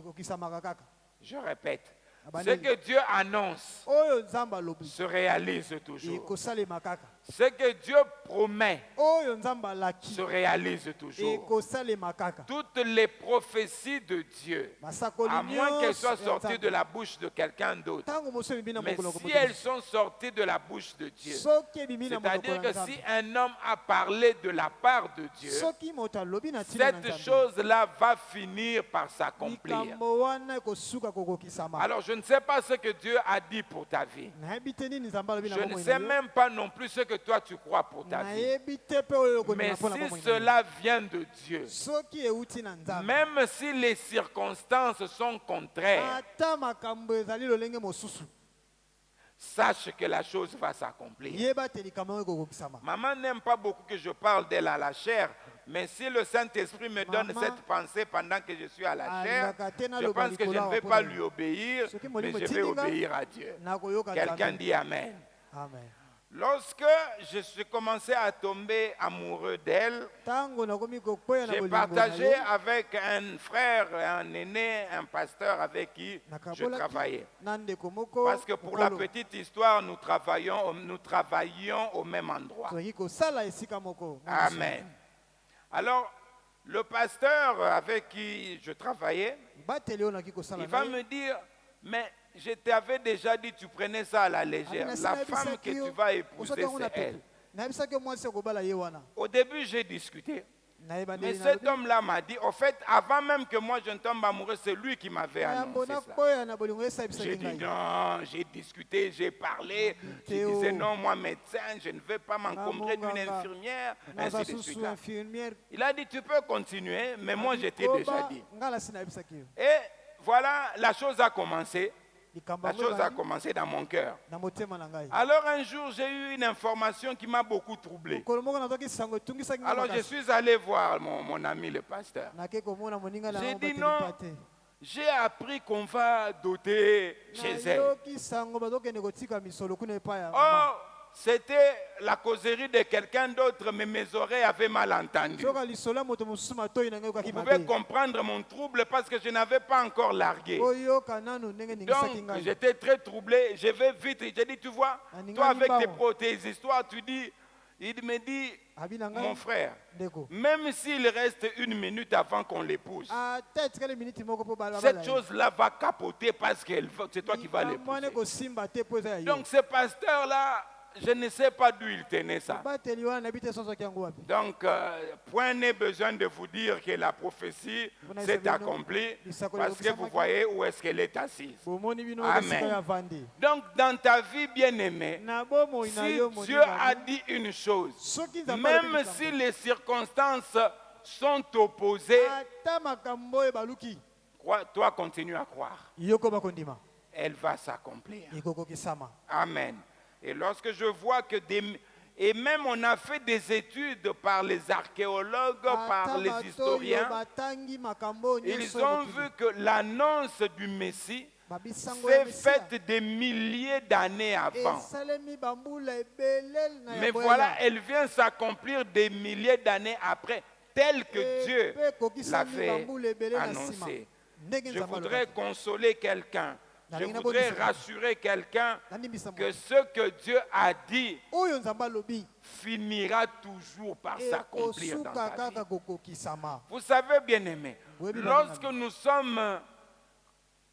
Je répète. Ah, Ce que Dieu annonce oyo nzambe alobi se réalise toujours. ekosalema kaka Ce que Dieu promet oyo nzambe alaki se réalise toujours. ekosalema kaka Toutes les prophéties de Dieu, basakoli à moins qu'elles soient nyonso ya sorties de Nzambe. la bouche de quelqu'un d'autre, ntango mosu ebimi na mais mokolo ya si kobotama elles sont sorties de la bouche de Dieu, soki ebimi na monoko c'est-à-dire ya que si Nzambe un homme a parlé de la part de Dieu, soki moto alobi na ntina na cette Nzambe chose-là va finir par s'accomplir. likambo wana ekosuka kokokisama Alors je ne sais pas ce que Dieu a dit pour ta vie. nayebi te nini nzambe alobi na Je ne bomoi sais na yo même pas non plus ce que toi tu crois pour ta vie. nayebi te mpe oyo Mais okondima mpo na si bomoi na yo cela vient de Dieu, soki euti na nzambe même si les circonstances sont contraires, ata makambo ezali lolenge mosusu sache que la chose va s'accomplir. yeba te likambo yango ekokokisama Maman n'aime pas beaucoup que je parle d'elle à la chair, mais si le Saint-Esprit me donne Maman cette pensée pendant que je suis à la chair, alingaka te je pense que je ne vais pas lui naloba obéir, Soki mais molimo je vais tindinga, obéir à Dieu. nakoyoka Quelqu'un Nzambe. dit Amen. Amen. Lorsque je suis commencé à tomber amoureux d'elle, ntango nakomi kokwea na j'ai bolingo na partagé yo avec un frère, un aîné, un pasteur avec qui je nakabolaki travaillais. na ndeko moko Parce que pour la mokolo. petite histoire, nous travaillions au même endroit. tozalaki kosala esika moko Amen. Alors, le pasteur avec qui je travaillais, bateli oyo naki kosala il va na ye. me dire, mais je t'avais déjà dit, tu prenais ça à la légère. Abi, La nasi femme nayebisaki que yo, tu vas osoki épouser, yango na c'est elle. pepe nayebisaki yo mwasi akobala ye wana Au début, j'ai discuté. nayeba Mais ndenge cet nalobi. homme-là m'a dit, au fait, avant même que moi je ne tombe amoureux, c'est lui qui m'avait Yambo annoncé ça. nakoya na bolingo J'ai esayebisaki dit ngai non, j'ai discuté, j'ai parlé. Je Théo. disais non, moi médecin, je ne veux pas m'encombrer d'une Nganga. infirmière, naza ainsi de suite. susu infirmière Il a dit, tu peux continuer, mais moi je t'ai déjà dit. ngai nasi nayebisaki yo Et voilà, la chose a commencé. likambo La yango chose a ebandi commencé dans mon cœur. na motema na ngai Alors un jour, j'ai eu une information qui m'a beaucoup troublé. mokolo moko nazwaki sango etungisaki ngai Alors je makasi. suis allé voir mon ami le pasteur. nake komona moninga na J'ai yango dit bateli non. mpa te J'ai appris qu'on va doter chez elle. nayoki sango bazokende kotika misolo kuna epai ya Oh, c'était la causerie de quelqu'un d'autre, mais mes oreilles avaient mal entendu. soka lisolo ya moto mosusu matoi na ngai Vous okaki pouvez mabe comprendre mon trouble parce que je n'avais pas encore largué. oyoka nanu ndenge ningisaki Donc, ngai j'étais très troublé. Je vais vite. J'ai dit, tu vois, toi avec tes histoires, tu dis, il me dit, abi na mon ngai frère, ndeko même s'il reste une minute avant qu'on l'épouse, ata etikali miniti moko mpo cette chose-là va capoter parce que c'est toi qui vas mwana l'épouser. kosimba te mpo eza ya yo Donc, ce pasteur-là, je ne sais pas d'où il tenait ça. bateli wana nayebi te sozwaki yango wapi Donc, point n'est besoin de vous dire que la prophétie s'est accomplie parce que vous voyez où est-ce qu'elle est assise. bomoni bino Amen. esika ya vandi Donc, dans ta vie bien-aimée, na bomoi na si yo Dieu a dit une chose, soki nzambe même si les circonstances sont opposées, ata makambo oyo baluki toi continue à croire. yoko bakondima Elle va s'accomplir. ekokokisama Amen. Et lorsque je vois que et même on a fait des études par les archéologues, par ata les bato oyo historiens, batangi makambo oyo ils nyonso ont ekokili. vu que l'annonce du Messie babisango ya s'est Mesia faite des milliers d'années avant. esalemi bambula ebele na ya Mais boyela. voilà, elle vient s'accomplir des milliers d'années après, tel que Dieu Mpe ekokisami l'avait bambula ebele na nsima. annoncé. Ndenge Je nzambe voudrais alobaki. consoler quelqu'un. Je voudrais rassurer quelqu'un Nandimbisa que moto. ce que Dieu a dit oyo nzambe alobi finira toujours par s'accomplir dans ekosuka ta vie. kaka kokokisama Vous savez, bien-aimés, Oui, bien lorsque aimé. nous sommes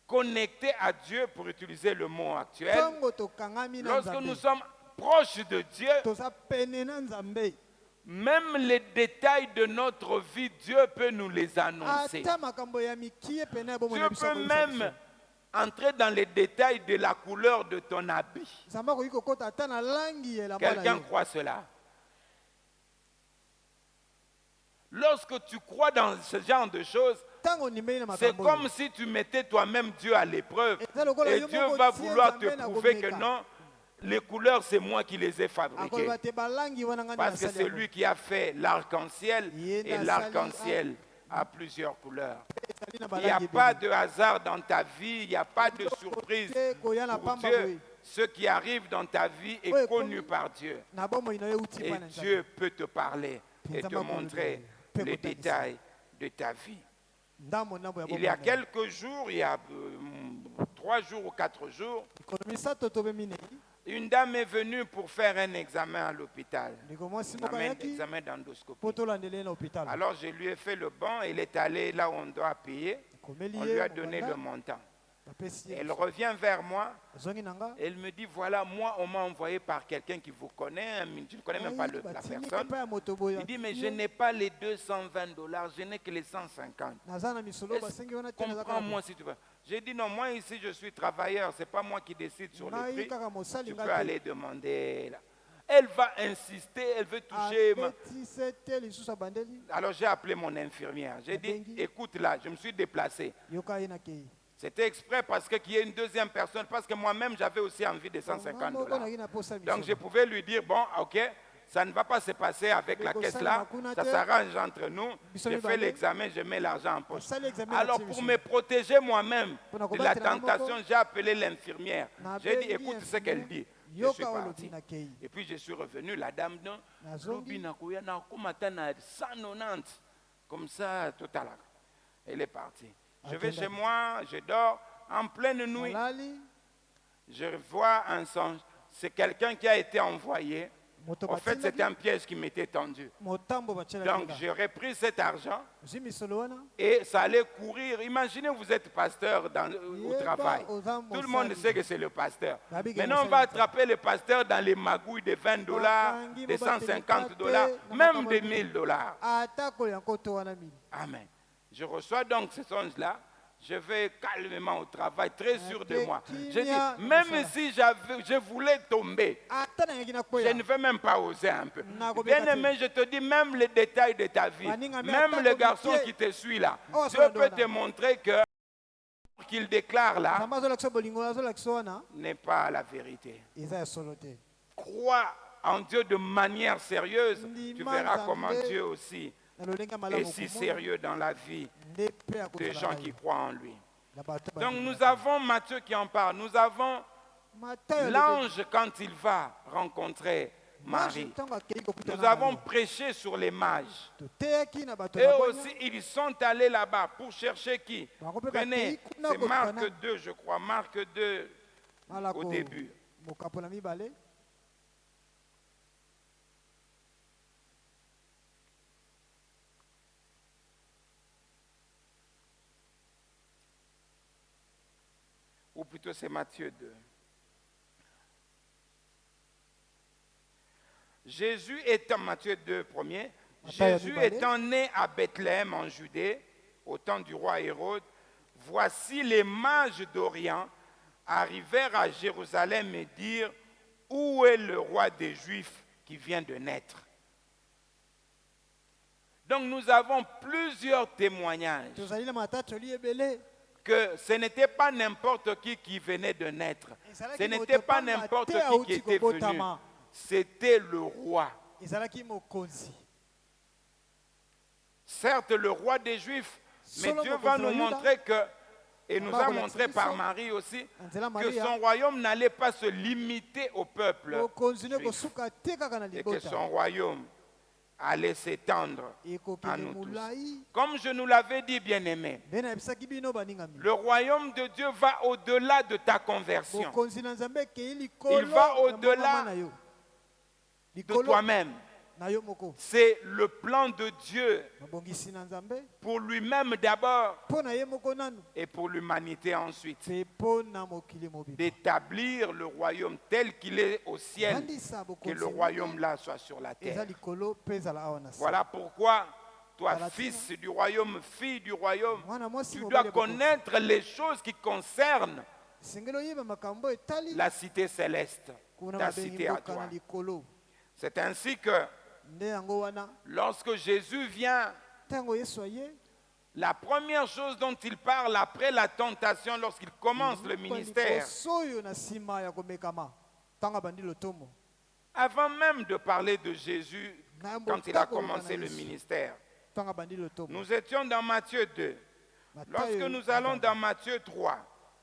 connectés à Dieu, pour utiliser le mot actuel, ntango tokangami na lorsque nous nzambe sommes proches de Dieu, toza pene na nzambe même les détails de notre vie, Dieu peut nous les annoncer. ata makambo ya mikie pene ya bomoi Dieu na biso peut akoyebisa même biso. entrer dans les détails de la couleur de ton habit. nzambe akoki kokota ata na langi ya elamba na Quelqu'un yo croit cela? Lorsque tu crois dans ce genre de choses, ntango ondimeli na c'est makambo comme oyo si tu mettais toi-même Dieu à l'épreuve. eza lokola Et yo Dieu moko va tie vouloir te Nzambe na prouver que komeka. non, les couleurs, c'est moi qui les ai fabriquées. akoloba te balangi wana ngai Parce que nasali c'est yango. lui qui a fait l'arc-en-ciel. Yé Et nasali- l'arc-en-ciel a plusieurs couleurs. Ezali na Il n'y a balangi pas ebele. de hasard dans ta vie, il n'y a pas de surprise. Te koya na Pour pamba Dieu, boye. ce qui arrive dans ta vie est Oui, connu comme- par Dieu. na bomoi na yo euti Et epai na nzambe Dieu peut te parler et te Nzambe montrer akolobela, les pe détails de ta vie. ndambo ndambo ya Il y a bomoi na yo. quelques jours, il y a 3 jours ou 4 jours, mikolo misato to be minei une dame est venue pour faire un examen à l'hôpital. ndeko mwasi moko Un ayaki examen mpo d'endoscopie. tolandela ye na hôpital Alors je lui ai fait le banc, elle est allée là où on doit payer. ekomeli On ye lui a donné le mokanda, montant. bapesi ye Elle revient vers moi. azongi na nga Elle me dit, voilà, moi, on m'a envoyé par quelqu'un qui vous connaît. Je ne connais même pas la batindiki personne. epai ya moto boye Il dit, mais je n'ai pas les 220 $, je n'ai que les 150. naza na misolo basengi wana te naza Comprends-moi si tu veux. J'ai dit, non, moi ici, je suis travailleur. Ce n'est pas moi qui décide sur le ngai prix. kaka mosali Tu peux nga aller demander là. Elle va insister, elle veut toucher. abetise te lisusu abandeli Alors j'ai appelé mon infirmière. J'ai dit, écoute là, je me suis déplacé. yoka ye na kei C'était exprès parce qu'il y ait une deuxième personne, parce que moi-même j'avais aussi envie de 150 moko $. naki na posa Donc je misolo pouvais lui dire, bon, ok, ça ne va pas se passer avec la caisse là, ça s'arrange entre nous, je fais l'examen, je mets l'argent en poche. asali examen Alors na pour ti me protéger moi-même Mpona de la kobatela moko, tentation, j'ai appelé l'infirmière. J'ai dit, nabengi écoute ce qu'elle dit. Je suis yoka parti. olobi na kei Et puis je suis revenu, la dame, non, Nazongi. lobi nakoya na komata na 190, comme ça, tout à l'heure. Elle est partie. Je vais chez moi, je dors, en pleine nuit, alali je vois un songe. C'est quelqu'un qui a été envoyé. moto En fait, batindaki c'était un piège qui m'était tendu. motambo Donc, batielaki j'ai repris cet argent ozwi misolo wana et ça allait courir. Imaginez, vous êtes pasteur au Yeba, travail. oza Tout le monde mosali. sait que c'est le pasteur. Babi ke Maintenant, on mosali va te. attraper le pasteur dans les magouilles de 20 $, Bakangi de mo bateli 150 te, $, na même makambo de ya 1000 $. atako ya nkoto wana mili Amen. Je reçois donc ce songe-là. Je vais calmement au travail, très sûr de moi. Je dis, même si je voulais tomber, ata nangaki je nakwea ne vais même pas oser un peu. Nako Bien beta aimé, je te dis même les détails de ta vie. Baninga me Même atako le garçon mikie. qui te suit là. Oh, Dieu ça peut doit te là. montrer que qu'il déclare là nzambe azolakisa bolingo azolakisa wana n'est pas la vérité. eza ya solo te Crois en Dieu de manière sérieuse. Tu Ndima verras Nzambe. comment Dieu aussi na lolenge ya est malamu si komona, sérieux dans la vie nde mpe des akozala gens na qui ye. croient en lui. Na bato Donc bandimaka. nous avons Matthieu qui en parle. Nous avons Matayo alobi, l'ange quand il va rencontrer mage Marie. ntango akei kokutana Nous na avons Maria. prêché sur les mages. toteyaki na bato Et ya aussi, bonya, ils sont allés là-bas pour chercher qui? bango mpe Prenez, bakei kuna c'est Marc kokutana 2, je crois, Marc 2 malako au début. mokapo na mibale Ou plutôt c'est Matthieu 2. Jésus étant, Matthieu 2, premier, Jésus étant né à Bethléem en Judée, au temps du roi Hérode, voici les mages d'Orient arrivèrent à Jérusalem et dirent, où est le roi des Juifs qui vient de naître? Donc nous avons plusieurs témoignages tozali na matatoli ebele que ce n'était pas n'importe qui venait de naître. Ce n'était pas n'importe qui était venu. C'était le roi. ezalaki mokonzi Certes, le roi des Juifs, mais Dieu va nous montrer que, et nous a montré par Marie aussi, nzela que maria son royaume n'allait pas se limiter au peuple mokonzi ne juif, kosuka te kaka na et que libota son royaume allait s'étendre à ekokende nous tous. molai Comme je nous l'avais dit, bien-aimé, nde nayebisaki bino baningami le royaume de Dieu va au-delà de ta conversion, bokonzi na nzambe ekei Il likolo va ya au-delà mongama na yo de likolo toi-même. na yo moko C'est le plan de Dieu mabongisi na nzambe pour lui-même d'abord mpo na ye moko nanu et pour l'humanité ensuite. mpe mpo na mokili mobimba D'établir le royaume tel qu'il est au ciel, bandisa que le bokonzi royaume là soit sur la eza terre. likolo mpe ezala awa na se Voilà pourquoi, toi, Voilà. fils du royaume, fille du royaume, mwana mwasi tu mobali dois ya bokonzi. connaître les choses qui concernent esengeli oyeba makambo etali la cité céleste, kuna ta babengi cité à mboka na toi. likolo C'est ainsi que nde yango wana lorsque Jésus vient, ntango yesu aye la première chose dont il parle après la tentation, lorsqu'il commence le ministère, liboso oyo na nsima ya komekama ntango abandi lotomo avant même de parler de Jésus, na quand il a motako commencé na le Yesu, ministère, ntango abandi lotomo nous étions dans Matthieu 2. Matayo Lorsque nous allons dans Matthieu 3,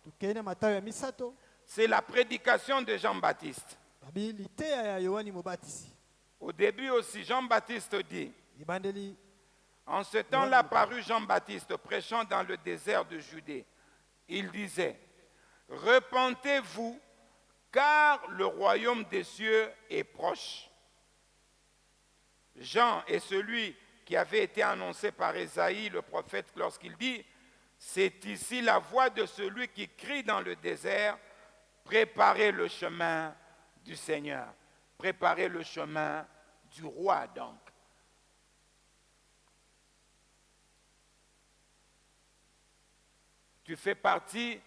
tokei na matayo ya misato c'est la prédication de Jean-Baptiste. babi liteya ya yohani mobatisi Au début aussi, Jean-Baptiste dit, ebandeli en ce temps-là parut Jean-Baptiste prêchant dans le désert de Judée. Il disait, repentez-vous, car le royaume des cieux est proche. Jean est celui qui avait été annoncé par Ésaïe, le prophète, lorsqu'il dit « C'est ici la voix de celui qui crie dans le désert, préparez le chemin du Seigneur. » Préparez le chemin du roi, donc. Tu fais partie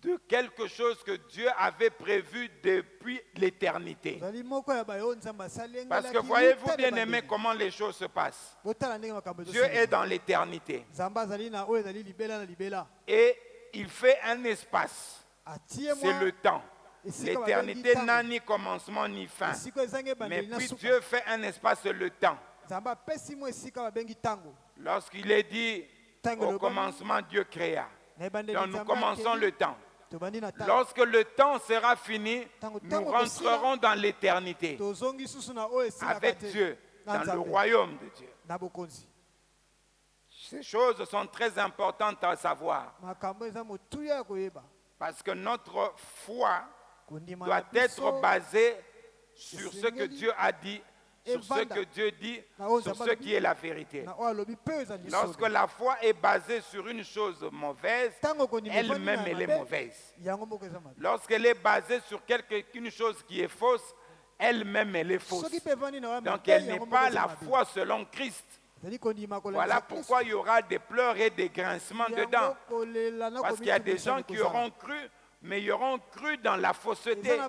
de quelque chose que Dieu avait prévu depuis l'éternité. Parce que voyez-vous, bien aimé, comment les choses se passent. Dieu est dans l'éternité. Et il fait un espace. C'est le temps. L'éternité n'a ni commencement ni fin. Mais puis Dieu fait un espace, le temps. Lorsqu'il est dit, au commencement, Dieu créa. Donc nous commençons le temps. Lorsque le temps sera fini, nous rentrerons dans l'éternité avec Dieu, dans le royaume de Dieu. Ces choses sont très importantes à savoir. Parce que notre foi doit être basée sur ce que Dieu a dit, sur ce que Dieu dit, sur ce qui est la vérité. Lorsque la foi est basée sur une chose mauvaise, elle-même elle est mauvaise. Lorsqu'elle est basée sur une chose qui est fausse, elle-même elle est fausse. Donc elle n'est pas la foi selon Christ. Voilà pourquoi il y aura des pleurs et des grincements dedans. Parce qu'il y a des gens qui auront cru, mais ils auront cru dans la fausseté.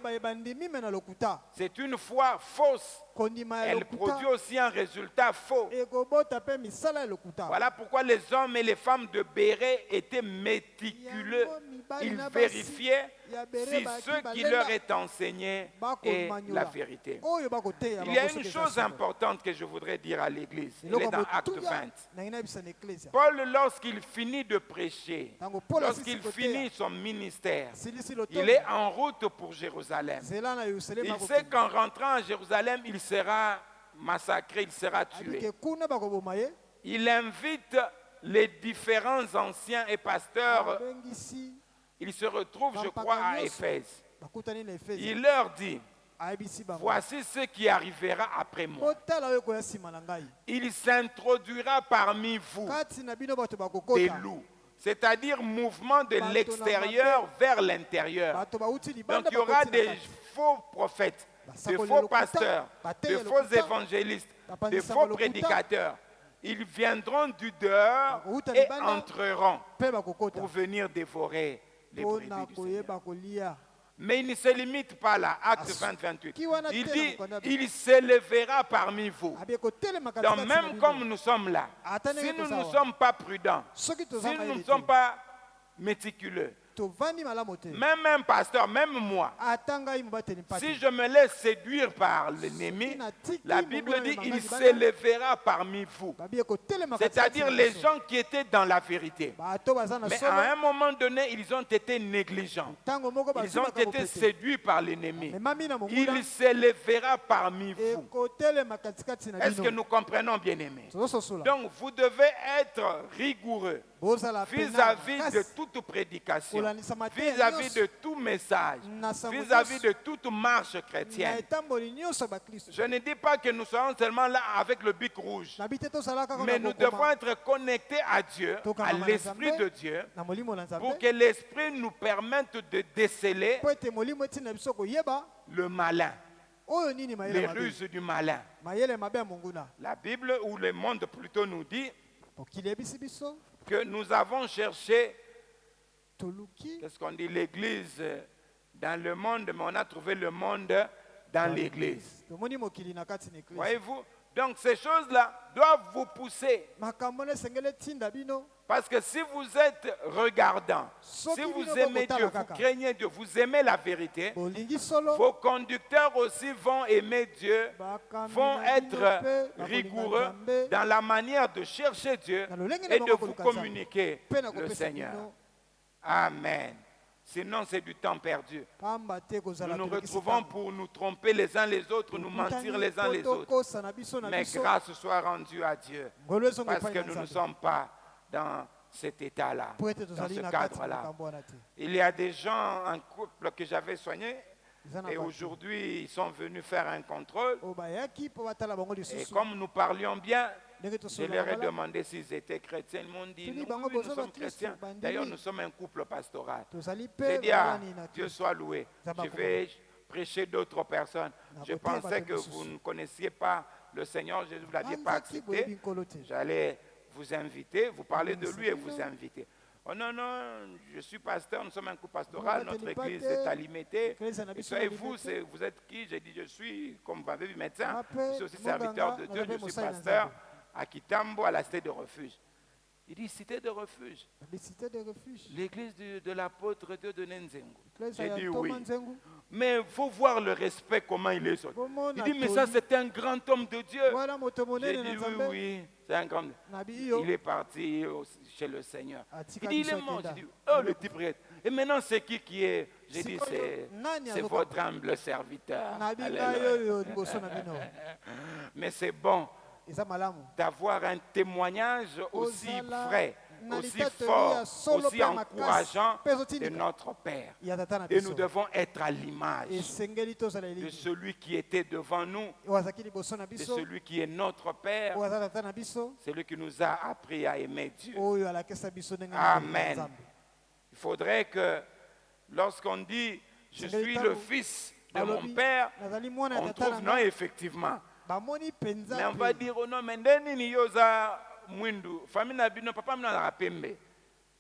C'est une foi fausse. Elle produit aussi un résultat faux. Voilà pourquoi les hommes et les femmes de Béré étaient méticuleux. Ils vérifiaient si ce qui leur est enseigné est la vérité. Il y a une chose importante que je voudrais dire à l'Église. Il est dans Acte 20. Paul, lorsqu'il finit de prêcher, lorsqu'il finit son ministère, il est en route pour Jérusalem. Il sait qu'en rentrant à Jérusalem, il sera massacré, il sera tué. Il invite les différents anciens et pasteurs. Il se retrouve, je crois, à Éphèse. Il leur dit, voici ce qui arrivera après moi. Il s'introduira parmi vous des loups. C'est-à-dire mouvement de l'extérieur vers l'intérieur. Donc il y aura des faux prophètes, de faux pasteurs, de faux évangélistes, de faux prédicateurs. Ils viendront du dehors et entreront pour venir dévorer les brebis du Seigneur. Mais il ne se limite pas là, Acte 20-28. Il dit, il s'élèvera parmi vous. Donc même comme nous sommes là, si nous ne sommes pas prudents, si nous ne sommes pas méticuleux, même un pasteur, même moi, si je me laisse séduire par l'ennemi, la Bible dit il s'élèvera parmi vous. C'est-à-dire les gens qui étaient dans la vérité. Mais à un moment donné, ils ont été négligents. Ils ont été séduits par l'ennemi. Il s'élèvera parmi vous. Est-ce que nous comprenons, bien aimés? Donc vous devez être rigoureux vis-à-vis de toute prédication, vis-à-vis de tout message, vis-à-vis de toute marche chrétienne. Je ne dis pas que nous serons seulement là avec le bic rouge, mais nous devons être connectés à Dieu, à l'Esprit de Dieu, pour que l'Esprit nous permette de déceler le malin, les ruses du malin. La Bible, ou le monde plutôt, nous dit que nous avons cherché, qu'est-ce qu'on dit, l'église dans le monde, mais on a trouvé le monde dans l'église. Voyez-vous? Donc ces choses-là doivent vous pousser. Parce que si vous êtes regardant, si vous aimez Dieu, vous craignez Dieu, vous aimez la vérité, vos conducteurs aussi vont aimer Dieu, vont être rigoureux dans la manière de chercher Dieu et de vous communiquer le Seigneur. Amen. Sinon, c'est du temps perdu. Nous nous retrouvons pour nous tromper les uns les autres, nous mentir les uns les autres. Mais grâce soit rendue à Dieu, parce que nous ne sommes pas dans cet état-là, po ete dans tozali ce na kati ya cadre-là. makambo wana te. Il y a des gens, un couple que j'avais soigné, Eza na et bato aujourd'hui ils sont venus faire un contrôle. oyo bayaki mpo batala bango Et lisusu comme nous parlions bien, ndenge je tosolola leur ai malamu. demandé s'ils étaient chrétiens. Ils m'ont dit, Tuni nous, bango oui, nous boza sommes bakristo, chrétiens. bandimi. D'ailleurs, nous sommes un couple pastoral. tozali J'ai mpe dit, ah, bayani na Dieu Kristo. soit loué. Je vais prêcher d'autres personnes. Je pensais que vous ne connaissiez pas le Seigneur Jésus, vous ne l'aviez pas Banzaki boyebi accepté. nkolo te. J'allais vous inviter, vous parler de lui et vous inviter. Oh non, non, je suis pasteur, nous sommes un couple pastoral, notre église est à Limité. Et vous, vous êtes qui? J'ai dit, je suis, comme vous avez vu, médecin. Je suis aussi serviteur de Dieu, je suis pasteur à Kitambo, à la cité de refuge. Il dit, cité de refuge. Les cités de refuge. L'église de l'apôtre Dieu de Nenzengo. L'église J'ai ya dit Thomas oui. Nzengu. Mais il faut voir le respect, comment il est sorti. Il dit, mais ça, c'est un grand homme de Dieu. Voilà moto J'ai monene dit, na oui, Nzambe. oui, c'est un grand. Nabi iyo. Il est parti chez le Seigneur. Atika Il dit, il est biso mort. akenda. J'ai dit, oh, le type reste. Et maintenant, c'est qui est? J'ai dit, Sikoyo, nani c'est azoka? votre humble serviteur. Nabi Alléluia. ngai oyo liboso na bino. Mais c'est bon Eza malamu. d'avoir un témoignage aussi Ozala vrai, na aussi litatoli fort, ya solo aussi pe makasi, encourageant pe ezotindika. de notre Père. Ya tata na Et biso. nous devons être à l'image Esengeli tozala de eliki. celui qui était devant nous, Oyo azalaki liboso na de biso. celui qui est notre Père, Oyo aza tata na biso. celui qui nous a appris à aimer Dieu. Oyo alakisa biso ndenge ya Amen. Nzambe. Il faudrait que lorsqu'on dit je suis le fils de mon Père, nazali mwana ya on tata trouve na non, ngai. effectivement. Bamoni penza. Mais on va dire oh non, mais ndeni yoza mwindu, famille na bino, papa mna na pembe.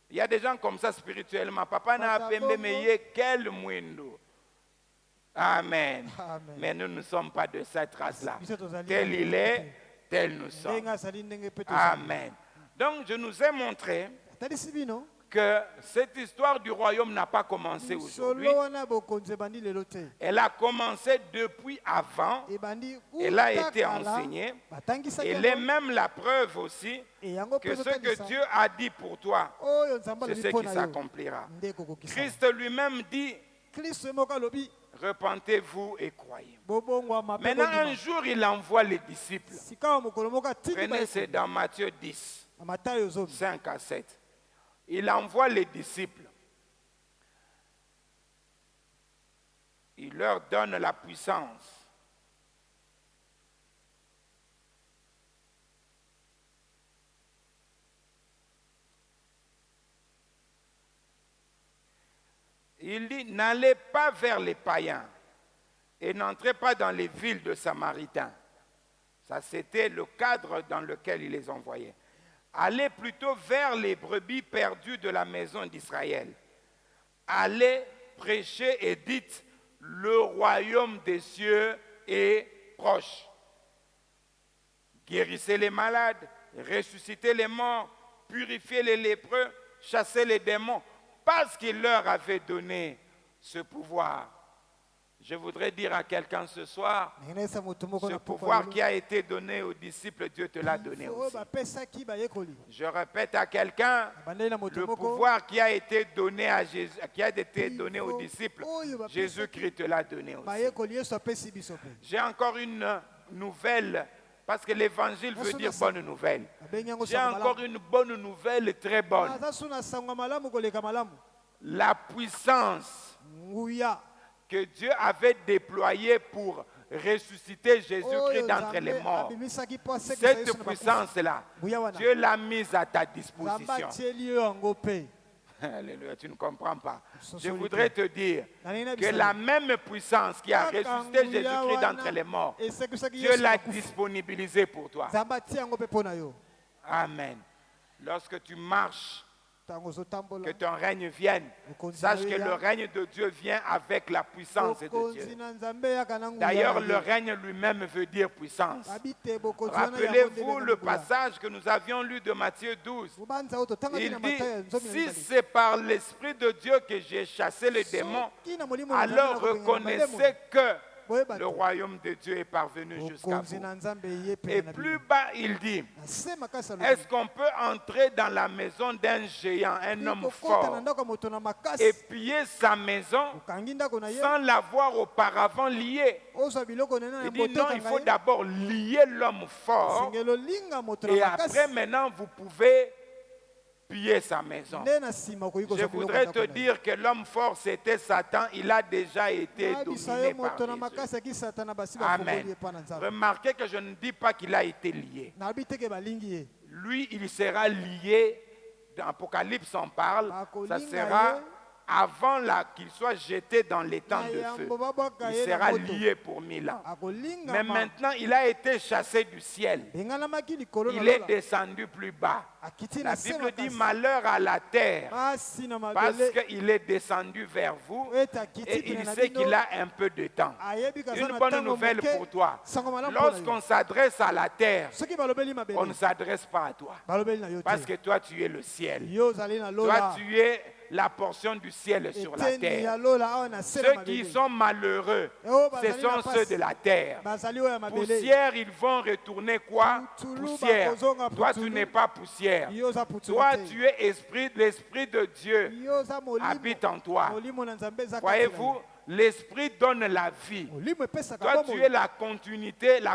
Il y a des gens comme ça spirituellement. Papa na pembe, mais y est quel mwindu. Amen. Amen. Mais nous ne sommes pas de cette race-là. Biso tozali Tel na il est, tel nous ndenge sommes. azali ndenge pe tozali. Amen. Donc je nous ai montré Atalisi bino. que cette histoire du royaume n'a pas commencé aujourd'hui. Solo wana bokonzi ebandi lelo te. Elle a commencé depuis avant. Ebandi Elle a été uta kala, enseignée. batangisaki Elle yango. est même la preuve aussi Et yango que pe ce ezotangisa. que Dieu a dit pour toi, Oyo Nzambe c'est alobi ce mpo qui na yo. s'accomplira. Nde ekokokisa. Christ lui-même dit, Kristo moko alobi repentez-vous et croyez. bobongwama pe Maintenant, un bondima. jour, il envoie les disciples. Sika wa mokolo moko atindi Prenez, c'est bayekoli. dans Matthieu 10, Na Matayo zomi. 5 à 7. Il envoie les disciples. Il leur donne la puissance. Il dit, n'allez pas vers les païens et n'entrez pas dans les villes de Samaritains. Ça, c'était le cadre dans lequel il les envoyait. Allez plutôt vers les brebis perdues de la maison d'Israël. Allez prêcher et dites, le royaume des cieux est proche. Guérissez les malades, ressuscitez les morts, purifiez les lépreux, chassez les démons, parce qu'il leur avait donné ce pouvoir. Je voudrais dire à quelqu'un ce soir, Nengenesa moto moko ce na pokwa pouvoir lelo. qui a été donné aux disciples, Dieu te l'a donné Oyo aussi. bapesaki bayekoli. Je répète à quelqu'un, Bandeli na moto le moko. pouvoir qui a été donné à Jésus, qui a été donné aux disciples, Oyo bapesaki Jésus-Christ te l'a donné aussi. bayekoli Yesu apesi biso pe. J'ai encore une nouvelle, parce que l'évangile veut dire bonne nouvelle. Abengi yango J'ai sango encore malamu. une bonne nouvelle très bonne. Aza suna sango malamu koleka malamu. La puissance Nguya. que Dieu avait déployée pour ressusciter Jésus-Christ Oyo d'entre Nzambe les morts. abimisaki po asekisa Cette Yesu na bakufi. puissance-là, Nguya wana. Dieu l'a mise à ta Nzambe disposition. atieli yo yango pe. Alléluia, tu ne comprends pas. Sosoli Je voudrais te dire Nani na que bisani. la même puissance qui a Kaka ressuscité nguya Jésus-Christ wana d'entre les morts, esekisaki Dieu Yesu na l'a bakufi. disponibilisé pour toi. Nzambe atia yango pe mpo na yo. Amen. Lorsque tu marches, Ntango ozotambola. que ton règne vienne, sache que le règne de Dieu vient avec la puissance de Bokonzi Dieu. na Nzambe eyaka na nguya D'ailleurs, na le ye. règne lui-même veut dire puissance. Babi te bokonzi wana yango Rappelez-vous nde le bena nguya. passage que nous avions lu de Matthieu 12. Bobanza oyo totangaki Il na dit, Matayo ya nzomi na si mibale. c'est par l'Esprit de Dieu que j'ai chassé les démons, Soki na molimo na Nzambe alors nakobengana reconnaissez bademo. que Boyeba le te. royaume de Dieu est parvenu jusqu'à Bokonzi vous. na Nzambe eye pe Et na plus bino. bas, il dit, Na se makasi alobi. est-ce qu'on peut entrer dans la maison d'un géant, un homme Kokota na fort, ndako ya moto na makasi. et piller sa maison Okangi ndako na ye. sans l'avoir auparavant lié? Ozwa biloko na ye na Il dit mbote non, il faut d'abord lier l'homme fort, sengelo linga moto et na après makasi. maintenant vous pouvez piller sa maison. nde na nsima okoki Je kozwa biloko voudrais ya te ndako na ye. dire que l'homme fort c'était Satan, il a déjà été Nayebisa dominé yo par moto na Jésus. makasi ya kisatana basi Amen. bafongoli ye mpa na nzambe. Remarquez que je ne dis pas qu'il a été lié. nayebi te ke balingi ye. Lui, il sera lié. Dans Apocalypse, on parle. Ça Bakolinga sera ye. avant qu'il soit jeté dans les temps Na de feu. yambo babwaka Il ye na sera moto. lié pour 1000 ans. Akolinga Mais maintenant, il a été chassé du ciel. benganamaki likolo na Il est lola. descendu plus bas. akiti na La se Bible dit makasi. malheur à la terre basi na parce mabele qu'il est descendu vers vous ete akiti et pene il na sait bino. qu'il a un peu de temps. ayebi kaza Une na bonne ntango nouvelle moke, pour toi. sango malamu mpo na yo. Lorsqu'on s'adresse à la terre, soki balobeli on ne mabele s'adresse pas à toi. balobeli na yo Parce te que toi, tu es le ciel. yo ozali na Toi, lola tu es la portion du ciel sur la eteni ya terre. lola awa na se na Ceux qui mabele sont malheureux, Oh, ce bazali sont na ceux pasi. de la terre. bazali oyo ya mabele Poussière, ils vont retourner quoi? Putulu, Poussière. bakozonga Toi, tu putulu. n'es pas poussière. yo oza putulu Toi, te. tu es esprit, l'esprit de Dieu yo oza molimo habite en toi. molimo na nzambe eza kati na Voyez-vous, yo. l'esprit donne la vie. molimo epesaka Toi, bomoi. tu es la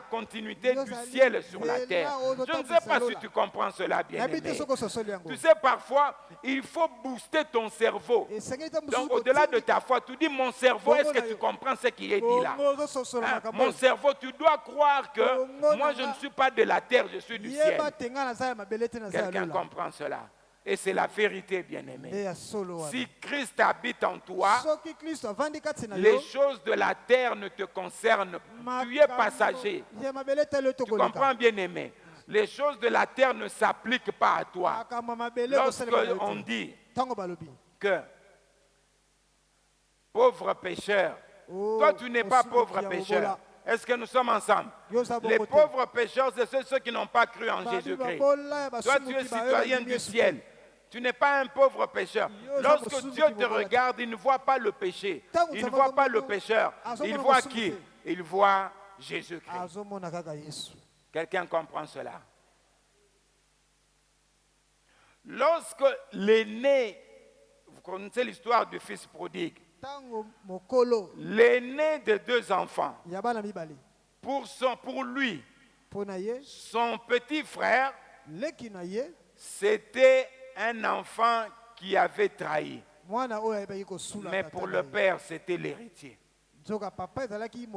continuité du ciel sur la terre. Je ne sais pas si tu comprends cela, bien nayebi te aimé. soki ososoli yango Tu sais, parfois, il faut booster ton cerveau. esengeli te mosusu Donc, au-delà de ta foi, tu dis, mon cerveau, est-ce que tu comprends ce qui est dit là? bongo ozososola Hein? makambo Mon oyo. cerveau, tu dois croire que Bongo moi, nanga. je ne suis pas de la terre, je suis du ciel. yeba te nga naza ya mabele te naza ya Quelqu'un lola comprend cela. Et c'est la vérité, bien-aimé. nde ya solo wana Si Christ habite en toi, soki kristo avandi kati na les yo choses de la terre ne te concernent pas. Tu es passager. ya mabele te lo Tu comprends, tokoleka bien-aimé? Les choses de la terre ne s'appliquent pas à toi. makambo ya mabele ekosalema na yo Lorsqu'on te dit ntango balobi que pauvre pécheur, Oh, toi tu n'es pas osuki pauvre ya pécheur. bobola. Est-ce que nous sommes ensemble? Yo oza Les bongo te. pauvres pécheurs, c'est ceux qui n'ont pas cru en Babi Jésus-Christ. babola ya Toi, tu es basumuki bayo citoyen bandimi du Yesu te. ciel. Tu n'es pas un pauvre pécheur. Yo, Lorsque ça me Dieu soucie te qui me regarde, il ne voit pas le péché. Tango Il ne ça voit va pas comme le nous. pécheur. Ah, ça Il me voit soucie. qui? Il voit Jésus-Christ. azomona kaka yesu Quelqu'un comprend cela? Lorsque l'aîné, vous connaissez l'histoire du fils prodigue, ntango mokolo l'aîné de 2 enfants, ya bana mibale pour lui, mpo na ye son petit frère, leki na ye c'était un enfant qui avait trahi. mwana oyo ayebaki kosula Mais tata pour na le ye. père, c'était l'héritier. nzoka papa ezalaki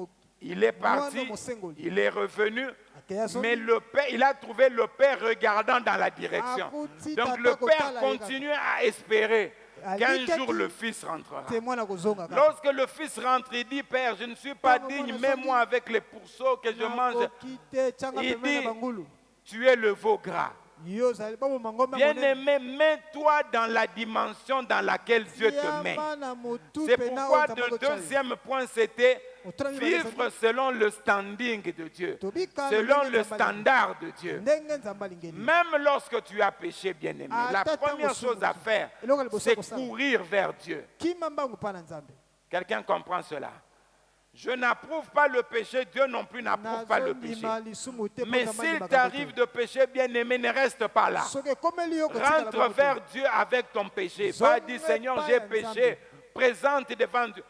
Il est parti, Mwana mosengoli. il est revenu, akeya soki mais le père, il a trouvé le père regardant dans la direction. Akuti Donc tata le père kotala ye continue à espérer qu'un Alikaki. jour le fils rentrera. te mwana kozonga kaka. Lorsque le fils rentre, il dit, Père, je ne suis pas Tango digne, mwana mets-moi soki. avec les pourceaux que je mange. Nakoki te tianga Il pembeni dit, na bangulu Tu es le veau gras. yo ozali bomoma ngombe monene. Bien-aimé, mets-toi dans la dimension dans laquelle Dieu te Ya met. bana motu C'est pena pourquoi oyo nzambe le akotia yo. deuxième point, c'était Otrami vivre bazali. selon le standing de Dieu, Tobika selon ndenge le nzambe standard de Dieu. ndenge nzambe alingeli Même lorsque tu as péché, bien-aimé, la Ata première tango chose à sumu. faire, Eloko liboso c'est kosala. courir vers Dieu. kima mbangu mpa na nzambe Quelqu'un comprend cela? Je n'approuve pas le péché, Dieu non plus n'approuve pas le péché. nazondima lisumu te mpo Mais nzambe s'il alingaka t'arrive te. de pécher, bien-aimé, ne reste pas là. soki ekomeli yo kotikala Rentre bongo te. vers Dieu avec ton péché. Va dire, Seigneur, j'ai péché. Présente devant Dieu.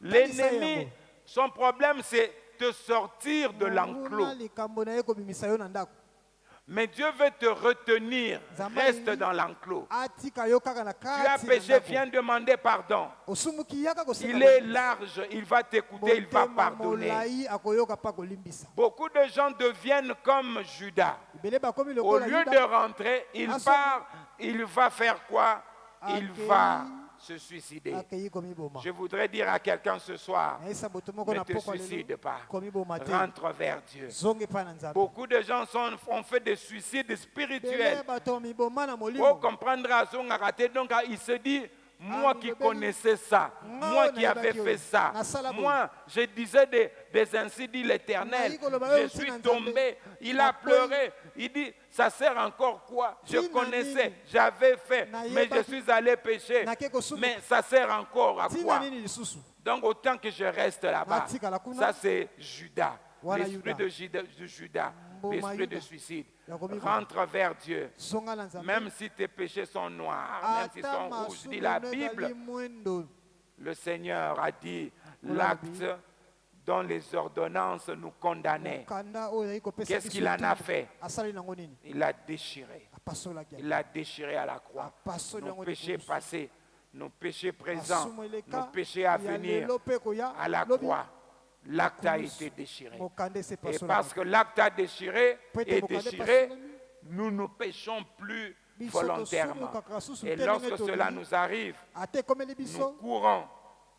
L'ennemi, son problème, c'est de sortir de l'enclos. Monguna likambo na ye kobimisa yo na ndako Mais Dieu veut te retenir. Nzambe Reste alingi dans l'enclos. atika yo kaka na Tu as kati na péché, ndako. viens demander pardon. osumuki yaka koseka Il est bongo. large, il va t'écouter, il va Motema pardonner. molai akoyoka mpa kolimbisa Beaucoup de gens deviennent comme Judas. ebele bakomi Au lokola lieu de Yuda, rentrer, il Aso- part, il va faire quoi? Il Akei- va se suicider. akei komiboma Je voudrais dire à quelqu'un ce soir, nayesa moto moko ne na te pokwa suicide lelo pas. komiboma te Rentre vers Dieu. zonge mpa na nzambe Beaucoup de gens ont fait des suicides ebele spirituels. bato miboma na Pour molimo comprendre à son raté, donc il se dit, moi qui Bébé, connaissais ça, moi, moi on qui a avais évacué. fait ça, Na sala boy. moi je disais des ainsi dit l'Éternel, Naï koloba, je aussi suis na nzambe. tombé, il Na a pleuré, il dit, ça sert encore quoi? Je Tina connaissais, nini. j'avais fait, Na mais je yebaki. suis allé pécher, Nake kosumu. mais ça sert encore à ntina quoi? nini lisusu Donc autant que je reste là-bas, Natikala kuna. ça c'est Judas, Wana l'esprit Yuda. de Judas, Mboma l'esprit Yuda. de suicide. Yakomi- Rentre vers Dieu. zonga na nzambe Même si tes péchés sont noirs, même s'ils ata sont rouges, masumu dit la no Bible, ezali mwendo le Seigneur a dit Voilà, l'acte dont les ordonnances nous condamnaient. mokanda oyo ezali kopesa Qu'est-ce biso qu'il en a etumbu. fait? asali nango nini Il a déchiré. apasolaki Il l'a déchiré à la croix. Apasoli Nos yango péchés likolo. passés, nos péchés présents, Masumu eleka, nos péchés à ya venir. lelo mpe koya, À la lobi, croix, l'acte a Kulusu. été déchiré. mokanda Et esepasolaka. parce que l'acte a déchiré Po ete et mokanda déchiré, epasolami, nous ne péchons plus biso volontairement. tosukaka susu Et te lorsque ndenge cela tolingi. nous arrive, Ate ekomeli nous biso courons,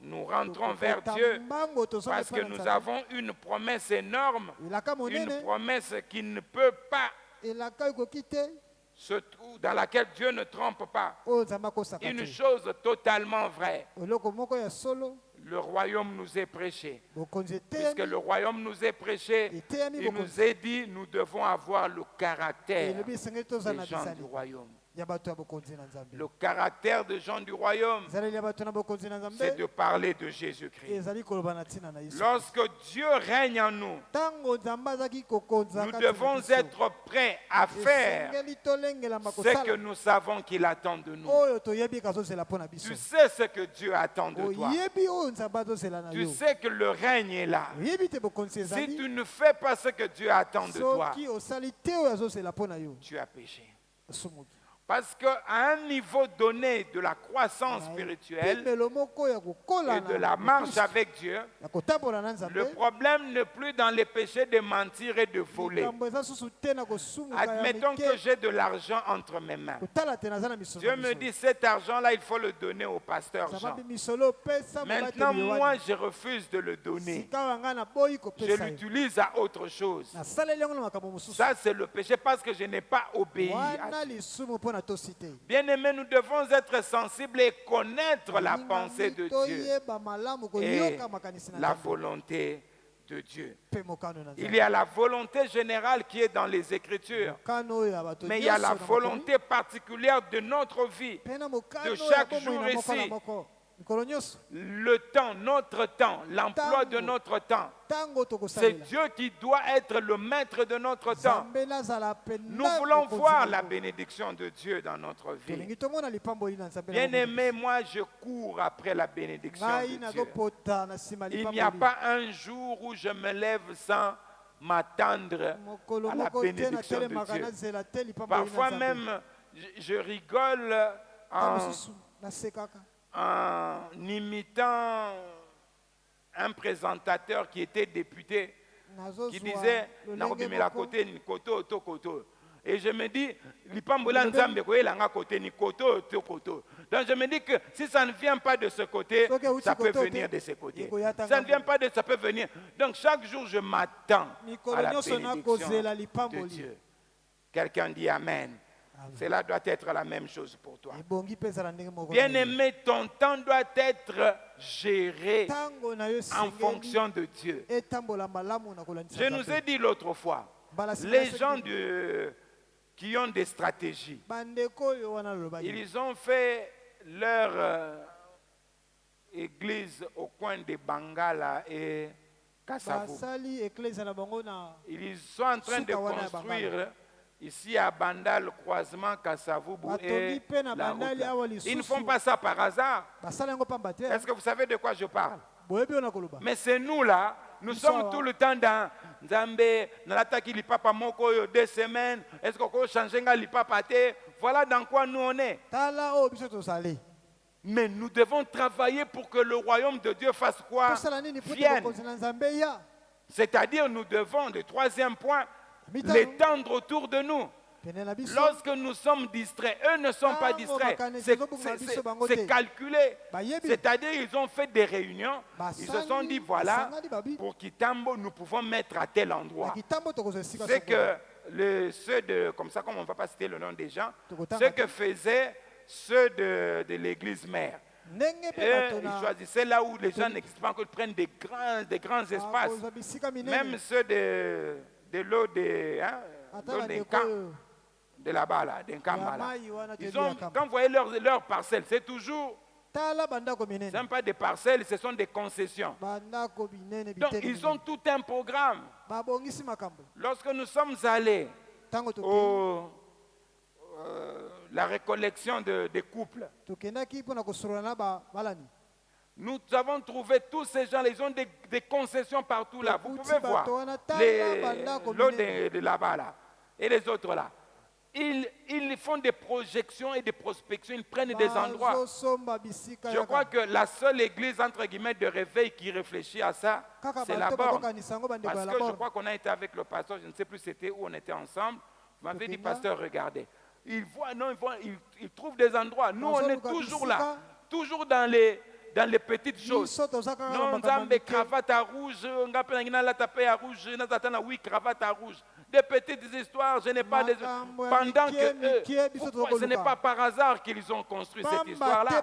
nous rentrons vers tokokota Dieu mbango tozonga parce que epai na nous Nzambe. avons une promesse énorme, elaka une monene promesse qui ne peut pas elaka ekoki te dans laquelle Dieu ne trompe pas. oyo nzambe akosaka Une te chose totalement vraie, eloko moko ya solo le royaume nous est prêché. bokonzi Puisque eteyami le royaume nous est prêché, eteyami il nous bokonzi est dit nous devons avoir le caractère elobi esengeli tozala na des gens bisali du royaume. ya bato ya bokonzi na nzambe Le caractère des gens du royaume, ezaleli ya bato na bokonzi na c'est nzambe de parler de Jésus-Christ. ezali koloba na ntina na yesu Lorsque Dieu règne en nous, ntango nzambe azalaki kokonza nous kati na devons biso, être prêts à faire esengeli tolengelama ce que kosala nous savons qu'il attend de nous. oyo toyebi kazozela mpo na biso Tu sais ce que Dieu attend de toi. oyebi oyo nzambe azozela na Tu yo sais que le règne est là. oyebi te bokonzi Si ezali tu ne fais pas ce que Dieu attend de toi, soki osali te oyo azozela mpo na yo tu as péché. osumuki Parce qu'à un niveau donné de la croissance spirituelle pemelo moko ya kokola et de la marche avec Dieu, ya kotambola na nzambe le problème n'est plus dans les péchés de mentir et de voler. likambo eza susu te na kosumuka ya Admettons que mike j'ai de l'argent entre mes mains. kotala te naza na misolo Dieu me dit, cet argent-là, il faut le donner au pasteur Jean. nzambe misolo opesa Maintenant, moi, je refuse de le donner. sika wanga na boyi Je kopesa ye l'utilise à autre chose. nasaleli yango na makambo mosusu Ça, c'est le péché parce que je n'ai pas obéi à wana Dieu. lisumu mpo na tosi te Bien-aimés, nous devons être sensibles et connaître la Linga pensée de mito Dieu yeba malamu et koyoka makanisi na la Nzambe, volonté de Dieu. mpe mokano na Il Nzambe. y a la volonté générale qui est dans les Écritures, Mokano oyo ya bato mais il y a nyonso la na makomi, volonté particulière de notre vie. mpe na mokano de oyo ya chaque bomoi jour na moko na ici. moko mikolo nyonso Le temps, notre temps, l'emploi de Tango. notre temps, ntango c'est tokosalela Dieu qui doit être le maître de notre temps. nzambe nazala pena Nous voulons mokonzi voir na la yo. bénédiction de Dieu dans notre vie. tolingi tomona lipamboli na nzambe na Bien-aimé, moi je cours après la bénédiction ngai de Dieu. nazopota na nsima Il n'y a lipamboli pas un jour où je me lève sans m'attendre mokolo à la moko te bénédiction de natelemaka Dieu. nazela te lipamboli na Parfois nzambe même, je rigole ntango en, mosusu nasekaka en imitant un présentateur qui était député, qui disait nakobimela côté ni koto to koto. Et je me dis lipambola nzambe koyelanga côté ni koto to koto. Donc je me dis que si ça ne vient pas de ce côté, ça peut venir de ce côté. Ça ne vient pas de ça peut venir. Donc chaque jour je m'attends à la bénédiction de Dieu. Quelqu'un dit Amen. Cela doit être la même chose pour toi. ebongi mpe ezala ndenge moko na yo. Bien-aimé, ton temps doit être géré ntango na yo en esengeli fonction de Dieu. etambola malamu na kolandisa Je nous ai dit l'autre fois, Mbala sima les nasengi- gens qui ont des stratégies, bandeko oyo wana lolobaki ils ont fait leur église au coin de Bangala et Kassavou. basali eklese na bango na Ils sont en train de Suka wana ya construire ici à Bandal, le croisement Kassavoubou Batongi et pe na la route Bandali là. awa Ils ne lisusu. font pas ça par hasard. basala yango pamba te Est-ce que vous savez de quoi je parle? boyebi oyo na koloba Mais c'est nous là, nous sommes Sawa. tout le temps dans Nzambe, nalataki lipapa moko yo 2 semaines, est-ce qu'on peut changer nga lipapa te? Voilà dans quoi nous on est. tala oyo biso tozali Mais nous devons travailler pour que le royaume de Dieu fasse quoi? tosala nini po te Vienne. bokonzi na nzambe ya C'est-à-dire nous devons, le troisième point, Mitano. l'étendre autour de nous. pene na biso Lorsque nous sommes distraits, eux ne sont pas Tango distraits. makanisi C'est ezoboma biso bango te. calculé. Bayebi. C'est-à-dire ils ont fait des réunions. Ils se sont dit, voilà, basangani babi pour Kitambo, nous pouvons mettre à tel endroit. na kitambo tokozwa esika C'est soko. que ceux de, comme ça, comme on ne va pas citer le nom des gens, Tokotanga ce que faisaient ceux de l'église mère. ndenge mpe Et bato ils na choisissaient là où les gens n'existent pas encore, ils prennent des grands espaces. bakozwa bisika minene Même ceux de l'eau ata l'eau des bandeko camps, oyo de là-bas, là, des camps ya là. mai wana Ils toyebi ont, ya kamba. quand vous voyez leurs parcelles, c'est toujours, tala bandako ce minene n'est pas des parcelles, ce sont des concessions. bandako binene Donc biteni ils ont minene. tout un programme. babongisi makambo Lorsque nous sommes allés ntango la récollection des couples, tokendaki mpona kosolola na balani nous avons trouvé tous ces gens, ils ont des concessions partout là. Vous pouvez voir l'eau de là-bas là, et les autres là. ils font des projections et des prospections, ils prennent des endroits. Je crois que la seule église, entre guillemets, de réveil qui réfléchit à ça, c'est la borne. Parce que je crois qu'on a été avec le pasteur, je ne sais plus c'était où on était ensemble. Vous m'avez dit, pasteur, regardez. Ils voient, non, ils trouvent des endroits. Nous, on est toujours là, toujours dans les petites choses. Non, Nzambe, cravate à rouge, oui, cravate à rouge. Des petites histoires, je n'ai pas des... Pendant que ce n'est pas par hasard qu'ils ont construit cette histoire-là.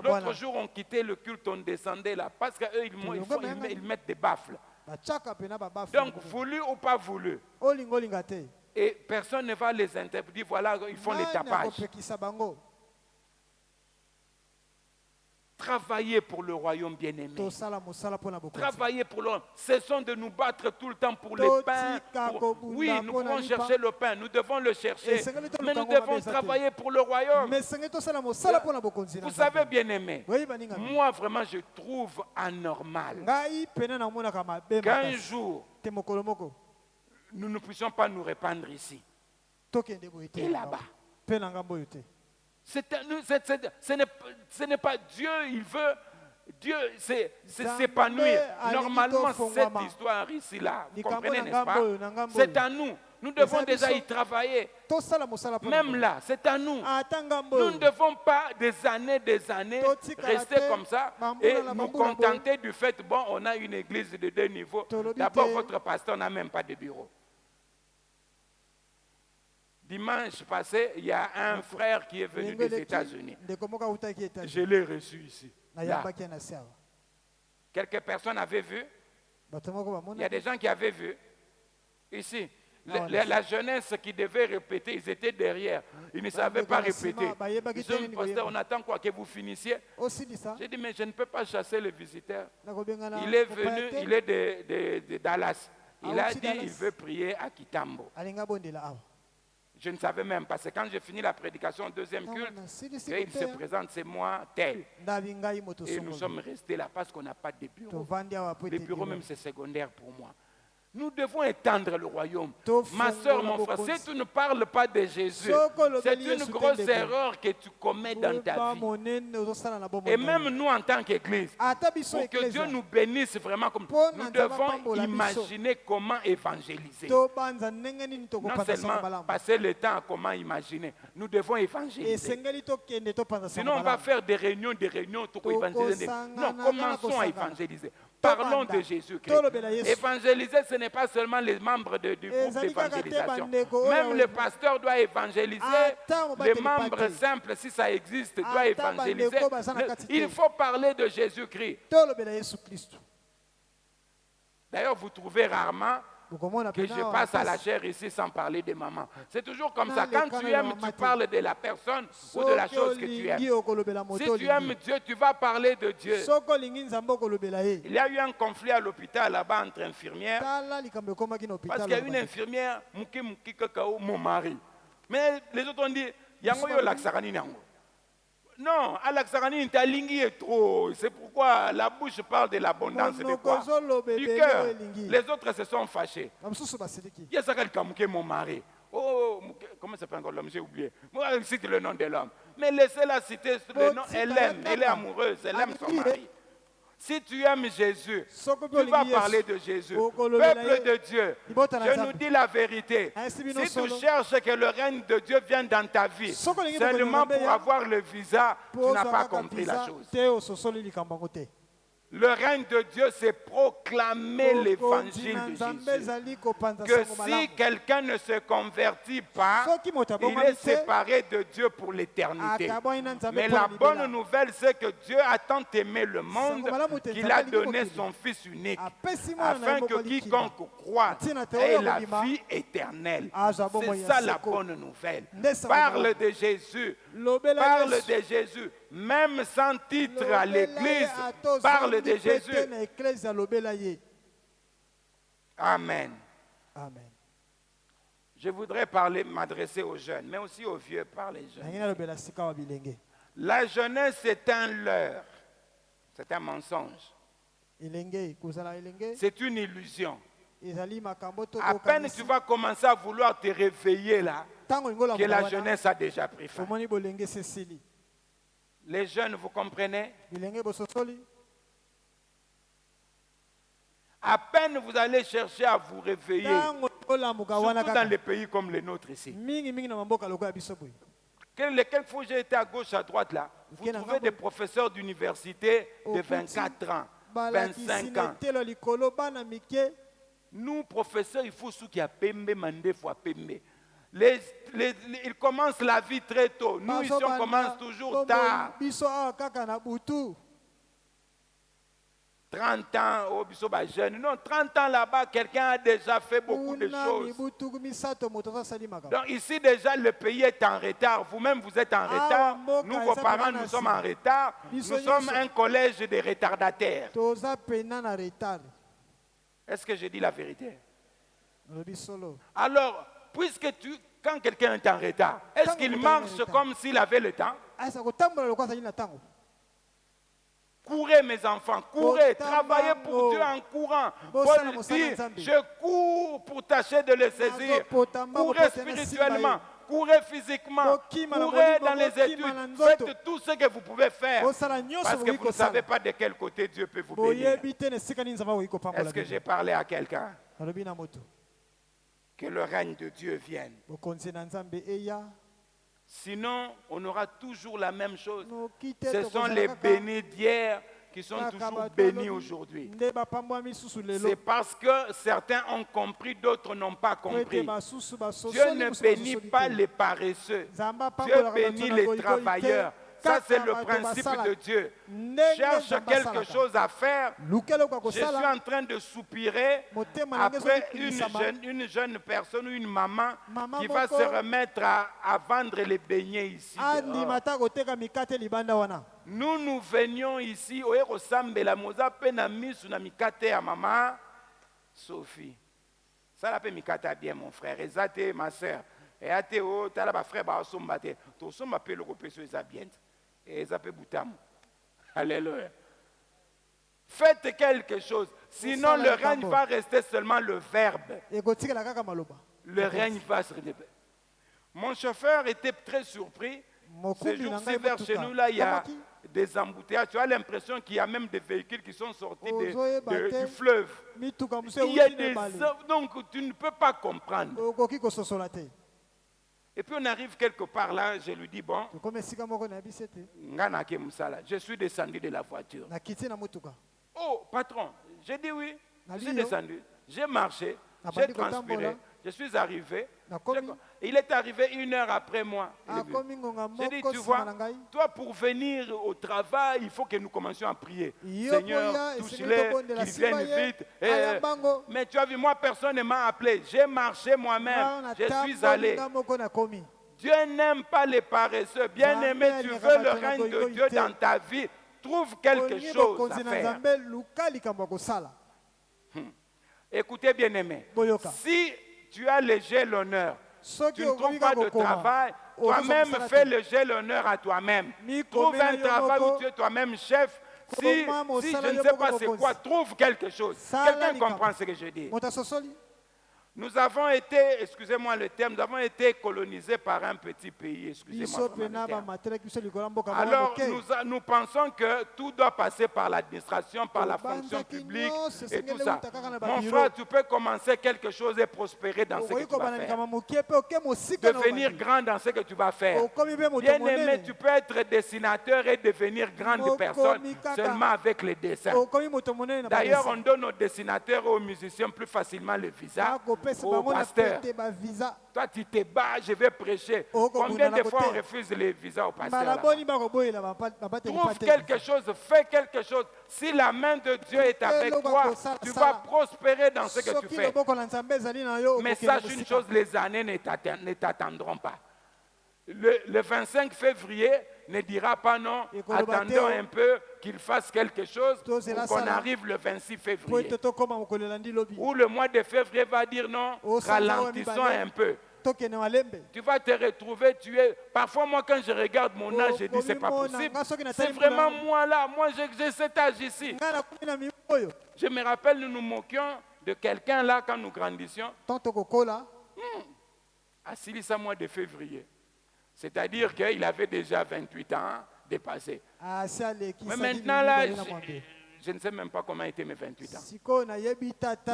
L'autre jour, on quittait le culte, on descendait là, parce qu'eux, ils mettent des baffles. Donc, voulu ou pas voulu. Et personne ne va les interpréter, voilà, ils font les tapages. Travailler pour le royaume bien-aimé. Travailler pour le royaume. Cessons de nous battre tout le temps pour les pains. Oui, nous pouvons chercher le pain, nous devons le chercher. Mais nous devons travailler pour le royaume. Vous savez, bien-aimé, moi vraiment je trouve anormal qu'un jour, nous ne puissions pas nous répandre ici et là-bas. Ce n'est pas Dieu, il veut, Dieu s'épanouir. Normalement, cette histoire ici-là, vous comprenez, n'est-ce pas? C'est à nous. Nous devons déjà y travailler. Même là, c'est à nous. Nous ne devons pas des années rester comme ça et nous contenter du fait, bon, on a une église de 2 niveaux. D'abord, votre pasteur n'a même pas de bureau. Dimanche passé, il y a un frère qui est venu des États-Unis. Je l'ai reçu ici. Là. Quelques personnes avaient vu. Il y a des gens qui avaient vu. Ici, la jeunesse qui devait répéter, ils étaient derrière. Ils ne savaient pas répéter. Ils ont dit, on attend quoi que vous finissiez. J'ai dit, mais je ne peux pas chasser les visiteurs. Il est venu, il est de Dallas. Il a dit, il veut prier à Kitambo. Je ne savais même pas. C'est quand j'ai fini la prédication au 2e culte qu'il se présente, c'est moi, tel. Et nous sommes restés là parce qu'on n'a pas de bureau. Les bureaux même c'est secondaire pour moi. Nous devons étendre le royaume. Ma soeur, mon frère, si tu ne parles pas de Jésus, c'est une grosse erreur que tu commets dans ta vie. Et même nous en tant qu'Église, pour que Dieu nous bénisse vraiment, comme nous devons imaginer comment évangéliser. Non seulement passer le temps à comment imaginer, nous devons évangéliser. Sinon on va faire des réunions pour évangéliser. Non, commençons à évangéliser. Parlons de Jésus-Christ. Évangéliser, ce n'est pas seulement les membres du groupe d'évangélisation. Même le pasteur doit évangéliser. Les membres simples, si ça existe, doivent évangéliser. Il faut parler de Jésus-Christ. D'ailleurs, vous trouvez rarement que je passe à la chair ici sans parler de maman. C'est toujours comme ça. Quand tu aimes, tu parles de la personne ou de la chose que tu aimes. Si tu aimes Dieu, tu vas parler de Dieu. Il y a eu un conflit à l'hôpital là-bas entre infirmières. Parce qu'il y a une infirmière, mon mari. Mais les autres ont dit, Yango laksarani nango. Non, Alaksarani, ta lingi est trop. C'est pourquoi la bouche parle de l'abondance de quoi? Du cœur. Les autres se sont fâchés. Il y a ça qui mon mari. Oh, comment s'appelle encore l'homme? J'ai oublié. Moi, je cite le nom de l'homme. Mais laissez-la citer le nom. Elle aime, elle est amoureuse, elle aime son mari. Si tu aimes Jésus, tu vas parler de Jésus. Peuple de Dieu, je nous dis la vérité. Si tu cherches que le règne de Dieu vienne dans ta vie, seulement pour avoir le visa, tu n'as pas compris la chose. Le règne de Dieu, c'est proclamer l'évangile de Jésus. Que si quelqu'un ne se convertit pas, il est séparé de Dieu pour l'éternité. Mais la bonne nouvelle, c'est que Dieu a tant aimé le monde qu'il a donné son Fils unique, afin que quiconque croit ait la vie éternelle. C'est ça la bonne nouvelle. Parle de Jésus. Parle de Jésus. Même sans titre à l'église, parle de Jésus. Amen. Amen. Je voudrais m'adresser aux jeunes, mais aussi aux vieux par les jeunes. La jeunesse est un leurre. C'est un mensonge. C'est une illusion. ezali makambo to À peine tu vas commencer à vouloir te réveiller là, tango lingola que la jeunesse a déjà pris fin. omoni bolenge sesili Les jeunes, vous comprenez? bilenge bososoli À peine vous allez chercher à vous réveiller, tango olamuka wana surtout dans les pays comme les nôtres ici. mingi na mamboka lokola biso boye Quelques fois j'ai été à gauche, à droite là, vous trouvez des professeurs d'université de 24 ans, 25 ans. telo likolo bana mike Nous, professeurs, il faut ceux qui a pembe, mandé fois pembe. Ils commencent la vie très tôt. Nous, ici, on commence toujours tard. biso awa kaka na butu 30 ans, oh, biso ba jeune. Non, 30 ans là-bas, quelqu'un a déjà fait beaucoup de kuna choses. mibutu misato moto azosali makambo Donc ici déjà le pays est en retard. Vous-même vous êtes en retard. mboka Nous vos eza parents penza nous na sommes nsima. en retard. Nous Biso sommes nyonso. un collège de retardataires. toza pena na retard Est-ce que je dis la vérité? lobi solo Alors, quand quelqu'un est en retard, est-ce Tant qu'il que marche quelqu'un est en comme s'il avait le temps? asa kotambola lokola azali na ntango Courez mes enfants, courez, Botama travaillez pour ngo. Dieu en courant. Bosala Paul mosala dit, nzambe. je cours pour tâcher de le saisir. Botama Courez botana simba spirituellement, ye. courez physiquement, Bokima na courez molimo, dans les bokima na études. nzoto. Faites tout ce que vous pouvez faire. Bosala nyonso Parce que bokoki vous ne savez kosala pas de quel côté Dieu peut vous bénir. boyebi te na esika nini nzambe akoki kopambola Est-ce que bino. j'ai parlé à quelqu'un? nalobi na moto Que le règne de Dieu vienne. bokonzi na nzambe eya Sinon, on aura toujours la même chose. noki te Ce sont tokozala les kaka bénis d'hier qui sont kaka toujours bato bénis balobi aujourd'hui. nde bapambwami susu C'est lelo parce que certains ont compris, d'autres n'ont pas po ete compris. basusu Dieu basosoli ne mosusu bénit basosoli pas te. les paresseux. nzambe Dieu apambolaka bato bénit na les goligoli te, travailleurs. Ça, kaka c'est le bato principe basala. de Dieu. Ndenge Cherche nzambe quelque asalaka. chose à faire. lukele okoka Je suis kosala en train de soupirer motema nange après ezokilisama une jeune personne ou une maman Maman qui va moko. se remettre à vendre les beignets ici. dehors. andima ta koteka mikate libanda wana Nous venions ici, oye kosambela moza pe na misu na mikate ya maman Sophie. Ça la pe mikate bien mon frère, ezate ma sœur. Et ate o tala ba frère ba somba te. To somba pe loko peso eza bien. Et eza pe butamu. Alléluia. Faites quelque chose, sinon Osala le likambo. règne va rester seulement le verbe. ekotikela kaka maloba Le règne va se répéter. Mon chauffeur était très surpris. Ce mokumbi na jour-ci, ngai vers chez motuka nous, là, il y a Kamaki, des embouteillages. Tu as l'impression qu'il y a même des véhicules qui sont sortis Ozoyeba te. du fleuve. mituka mosu Il y a euti na des ebale donc tu ne peux pas comprendre. okoki kososola te Et puis on arrive quelque part là, je lui dis bon, tokoma esika moko na yebisi ete ngana ke musala. Je suis descendu de la voiture. nakiti na motuka Oh patron, j'ai dit oui. Je Nali suis yo. descendu, j'ai marché, j'ai Nabandi transpiré, kotambola. je suis arrivé. Nakomi. Il est arrivé 1 heure après moi. Il est venu. akomi ngonga J'ai dit, moko tu nsima vois, na ngai toi pour venir au travail, il faut que nous commencions à prier. Yo Seigneur, boya, touche-les, esengeli tobondela qu'ils simba viennent ye, vite. aya bango. Mais tu as vu, moi, personne ne m'a appelé. J'ai marché moi-même. Nga Je suis natamboli allé. nga moko nakomi Dieu n'aime pas les paresseux. Bien-aimé, Nzambe tu alingaka veux le bato na règne de goyigoyi Dieu te. dans ta vie. Trouve quelque Olingi chose bokonzi à na faire. nzambe luka likambo ya kosala Écoutez, bien-aimé. Boyoka. Si tu as léger l'honneur, soki tu ne trouves okomi pas kaka de kokoma travail, okoki toi-même kosala fais te. léger l'honneur à toi-même. Mi Trouve komela un yo travail moko. où tu es toi-même chef. Si je Koma mosala ne yo sais moko pas c'est bokonzi. quoi, trouve quelque chose. Sala Quelqu'un likambo. comprend ce que je dis. moto asosoli Nous avons été, excusez-moi le terme, nous avons été colonisés par un petit pays, excusez-moi biso vraiment le pena terme. bamatelaki biso likolo ya mboka moko Alors moke nous pensons que tout doit passer par l'administration, par la fonction Tobanzaki publique nyonso, et tout esengeli ça. euta kaka na Mon babiro. frère, tu peux commencer quelque chose et prospérer dans ce que okoki tu vas kobanda faire. likambo moke mpe oke mosika na Devenir obandi. grand dans ce que tu vas faire. okomi mpe moto Bien aimé, monene tu peux être dessinateur et devenir grande Mokomi personne kaka. seulement avec les dessins. okomi moto monene na D'ailleurs, badessin. on donne aux dessinateurs et aux musiciens plus facilement le visa, akopesa aux bango na pasteurs. pete bavisa Toi, tu te bats, je vais prêcher. Oh, Combien de Kobuna fois on Nakote. refuse les visas aux pasteurs mbala là-bas? boni bakoboyela babateli Trouve quelque chose, fais quelque chose. Si la main de Dieu est avec Eloko toi, kosala, tu sala. vas prospérer dans ce que tu soki fais. loboko na nzambe ezali na yo Mais okokende sache une mosika. chose, les années ne t'attendront pas. Le 25 février ne dira pas non, Et koloba attendons te, un peu qu'il fasse quelque chose To pour zela qu'on sala. arrive le 26 po février. ete tokóma mokolo elandi lobi Ou le mois de février va dire non, Oh, ça, ralentissons ça, un peu. tokende malembe Tu vas te retrouver, tu es... Parfois, moi, quand je regarde mon âge, je dis, c'est pas komimona, possible. nga soki C'est natali vraiment mbula, moi là. Moi, j'ai cet âge ici. nga nakomi na mibu oyo Je me rappelle, nous nous moquions de quelqu'un là quand nous grandissions Tanto kokola. à Silissa mois de février. C'est-à-dire qu'il avait déjà 28 ans dépassé. Mais maintenant là, je ne sais même pas comment étaient mes 28 ans.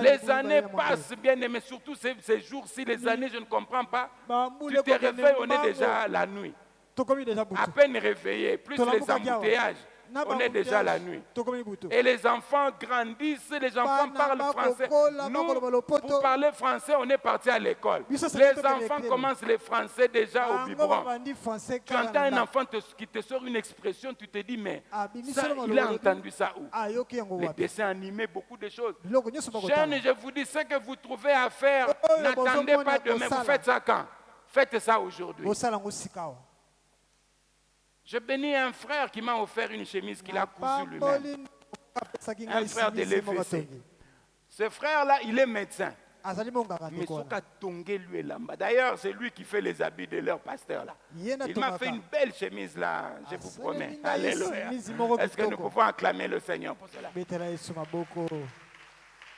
Les années passent bien, mais surtout ces jours-ci, les années, je ne comprends pas. Tu te réveilles, on est déjà la nuit. À peine réveillé, plus les embouteillages, on est déjà la nuit. Et les enfants grandissent, les enfants parlent français. Nous, pour parler français, on est parti à l'école. Les enfants commencent les français déjà au biberon. Tu entends un enfant qui te sort une expression, tu te dis, mais ça, il a entendu ça où? Les dessins animés, beaucoup de choses. Jeunes, je vous dis, ce que vous trouvez à faire, n'attendez pas demain, vous faites ça quand? Faites ça aujourd'hui. Je bénis un frère qui m'a offert une chemise qu'il a cousue lui-même. Un frère de l'EVC. Ce frère-là, il est médecin. Mais Soka Tongé lui est là-bas. D'ailleurs, c'est lui qui fait les habits de leur pasteur là. Il m'a fait une belle chemise là, je vous promets. Alléluia. Est-ce que nous pouvons acclamer le Seigneur pour cela?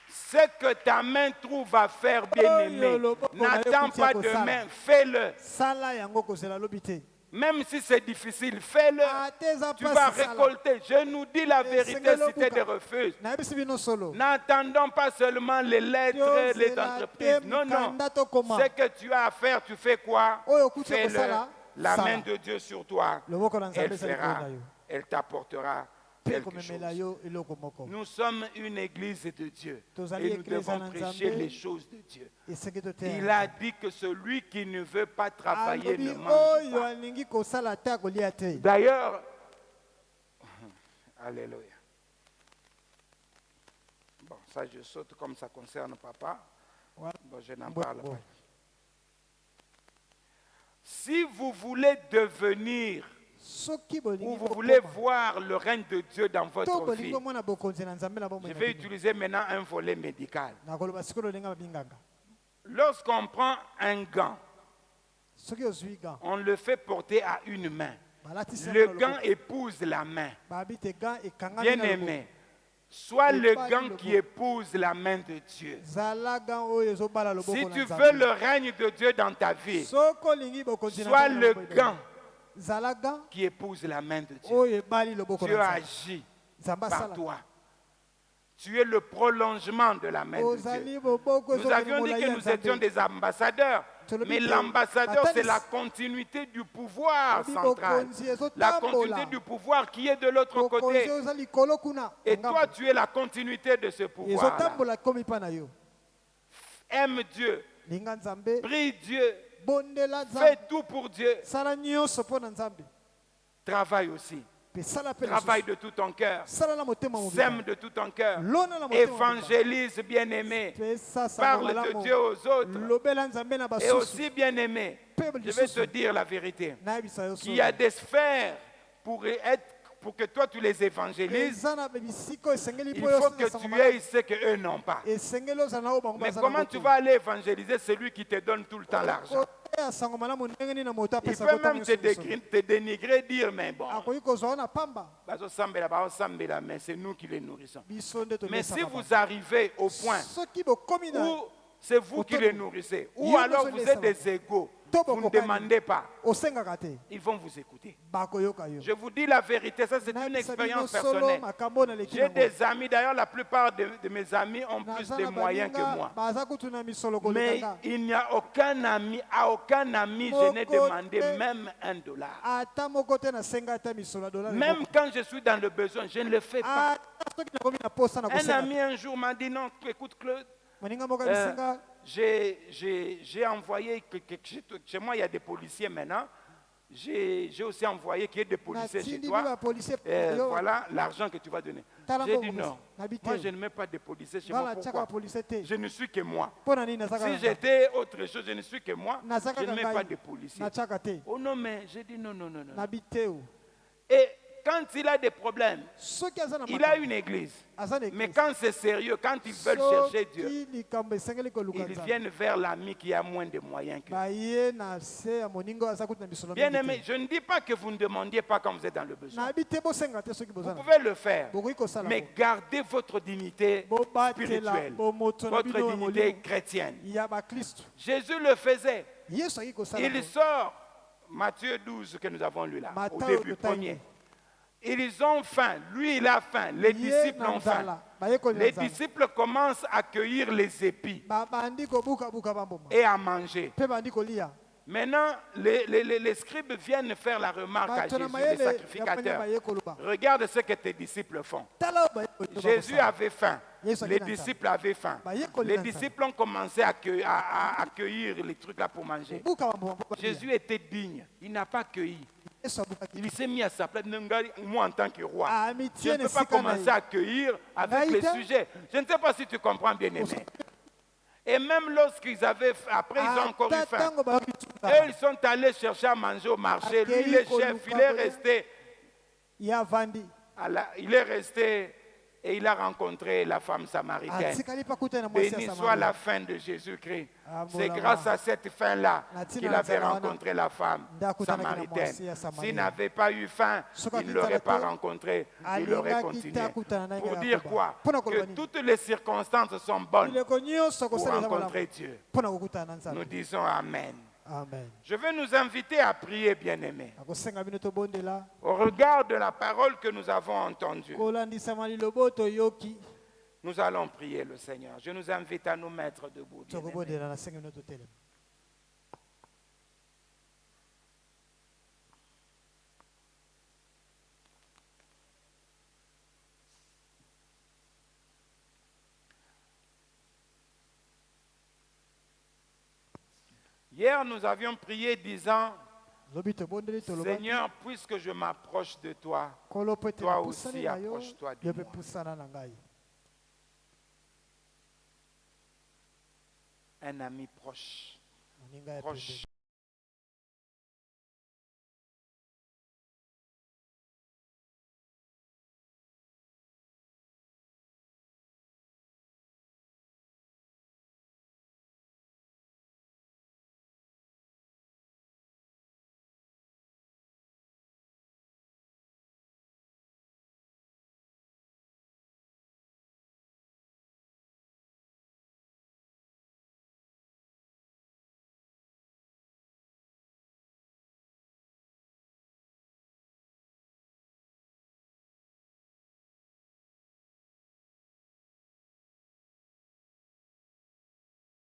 Ce que ta main trouve à faire, bien-aimé, n'attends pas demain, fais-le. Même si c'est difficile, fais-le. Tu vas récolter. Je nous dis la vérité si tu te refuses. N'attendons pas seulement les lettres, les entreprises. Non, non. Ce que tu as à faire, tu fais quoi? Fais-le. La main de Dieu sur toi, elle fera, elle t'apportera quelque chose. Nous sommes une église de Dieu et nous devons prêcher les choses de Dieu. Il a dit que celui qui ne veut pas travailler ne mange pas. D'ailleurs, alléluia. Bon, ça je saute comme ça concerne papa. Bon, je n'en parle pas. Si vous voulez devenir ou vous voulez voir le règne de Dieu dans votre vie, je vais utiliser maintenant un volet médical. Lorsqu'on prend un gant, on le fait porter à une main. Le gant épouse la main. Bien aimé, soit le gant qui épouse la main de Dieu. Si tu veux le règne de Dieu dans ta vie, soit le gant qui épouse la main de Dieu. Dieu agit par toi. Tu es le prolongement de la main de Dieu. Nous avions dit que nous étions des ambassadeurs. Mais l'ambassadeur, c'est la continuité du pouvoir central. La continuité du pouvoir qui est de l'autre côté. Et toi, tu es la continuité de ce pouvoir. Aime Dieu. Prie Dieu. Fais tout pour Dieu. Travaille aussi. Travaille de tout ton cœur. Sème de tout ton cœur. Évangélise, bien-aimé. Parle de Dieu aux autres. Et aussi, bien-aimé, je vais te dire la vérité. Il y a des sphères pour que toi tu les évangélises. Il faut que tu aies ce qu'eux n'ont pas. Mais comment tu vas aller évangéliser celui qui te donne tout le temps l'argent? Il peut même te dénigrer, dire, mais bon, mais c'est nous qui les nourrissons. Mais si vous arrivez au point où c'est vous qui les nourrissez, ou alors vous êtes des égaux, vous ne demandez pas, ils vont vous écouter. Je vous dis la vérité, ça c'est une expérience personnelle. J'ai des amis, d'ailleurs la plupart de mes amis ont plus de moyens que moi. Mais il n'y a aucun ami, à aucun ami je n'ai demandé même $1. Même quand je suis dans le besoin, je ne le fais pas. Un ami un jour m'a dit, non, écoute Claude, j'ai envoyé, chez moi il y a des policiers maintenant, j'ai aussi envoyé qu'il y ait des policiers chez toi, voilà l'argent que tu vas donner. J'ai dit non, moi je ne mets pas de policiers chez moi, pourquoi? Je ne suis que moi. Si j'étais autre chose, je ne suis que moi, je ne mets pas de policiers. Oh non, mais j'ai dit non. Et quand il a des problèmes, soki aza na il a makambo, une église. aza na Mais église. quand c'est sérieux, quand ils veulent chercher Dieu, Soki likambo esengeli koluka ils Nzambe, viennent vers l'ami qui a moins de moyens que lui. baye na se ya moninga aza kuti na misolo Bien mingi aimé, te. je ne dis pas que vous ne demandiez pas quand vous êtes dans le besoin. nayebi te bosenga te soki Vous boza na pouvez le faire. bokoki kosala Mais yango. gardez votre dignité Bobatela spirituelle, bomoto na votre bino ya dignité molimo chrétienne. ya bakristo. Jésus le faisait. Yesu aki kosala Il yango. sort, Matthieu 12 que nous avons lu là, au Matthieu début, Otaï. premier. Ils ont faim, lui il a faim, les Ye disciples na ont faim. nzala, bayekoli na Les nzala. disciples commencent à cueillir les épis Bandi kobuka-buka bamboma. et à manger. Mpe bandi kolia. Maintenant, les scribes viennent faire la remarque à Bato na Jésus, les mayele ya sacrificateurs. baye koloba. Regarde ce que tes disciples font. Tala oyo bayekoli na Jésus bakosala. avait faim. Yesu Les aki na disciples avaient faim. Bayekoli Les na nzala. disciples ont commencé à cueillir les trucs là pour manger. Buka bamboma mpo balia. Jésus était digne. Il n'a pas cueilli. Yesu abukaki. Il s'est mis à sa place. Moi, en tant que roi, Ah, je ne amitié peux pas esika na commencer ye. à cueillir avec les Naïta. sujets. Je ne sais pas si tu comprends, bien aimé. Et même lorsqu'ils avaient, après ils ont encore eu Ata faim. ntango bayoki Eux, tunda. ils sont allés chercher à manger au marché. Lui, Accueilli le chef, koluka il est kolia. resté. Ya vandi. Il est resté et il a rencontré la femme samaritaine. Atikali pa kuta na mwasi ya Béni soit Samaria. la fin de Jésus-Christ. Ah, C'est bon, grâce là-bas. à cette fin-là Natina qu'il avait Nazarana. rencontré la femme Ndakutana kina samaritaine. mwasi ya Samaria. S'il n'avait pas eu faim, Soka il ne l'aurait pas kitala te, rencontré, il alinga aurait continué. kitakutana na Pour ye dire Yakoba. quoi? Mpona Que koloba nini? toutes les circonstances sont bonnes Bileko nyonso pour kosala eza rencontrer malamu. Dieu. Mpona kokutana na Nzambe. Nous disons Amen. Amen. Je veux nous inviter à prier, bien-aimés. Akosenga bino tobondela. Au regard de la parole que nous avons entendue, Kolandisama lilobo toyoki. nous allons prier le Seigneur. Je nous invite à nous mettre debout. bien-aimés. Tokobondela na senga bino totelema. Hier, nous avions prié disant, Lobi tobondeli toloba. Seigneur, puisque je m'approche de toi, Kolo po ete toi napusani aussi na yo, approche-toi de yo mpe moi. pusana na ngai. Un ami proche, Moninga ya proche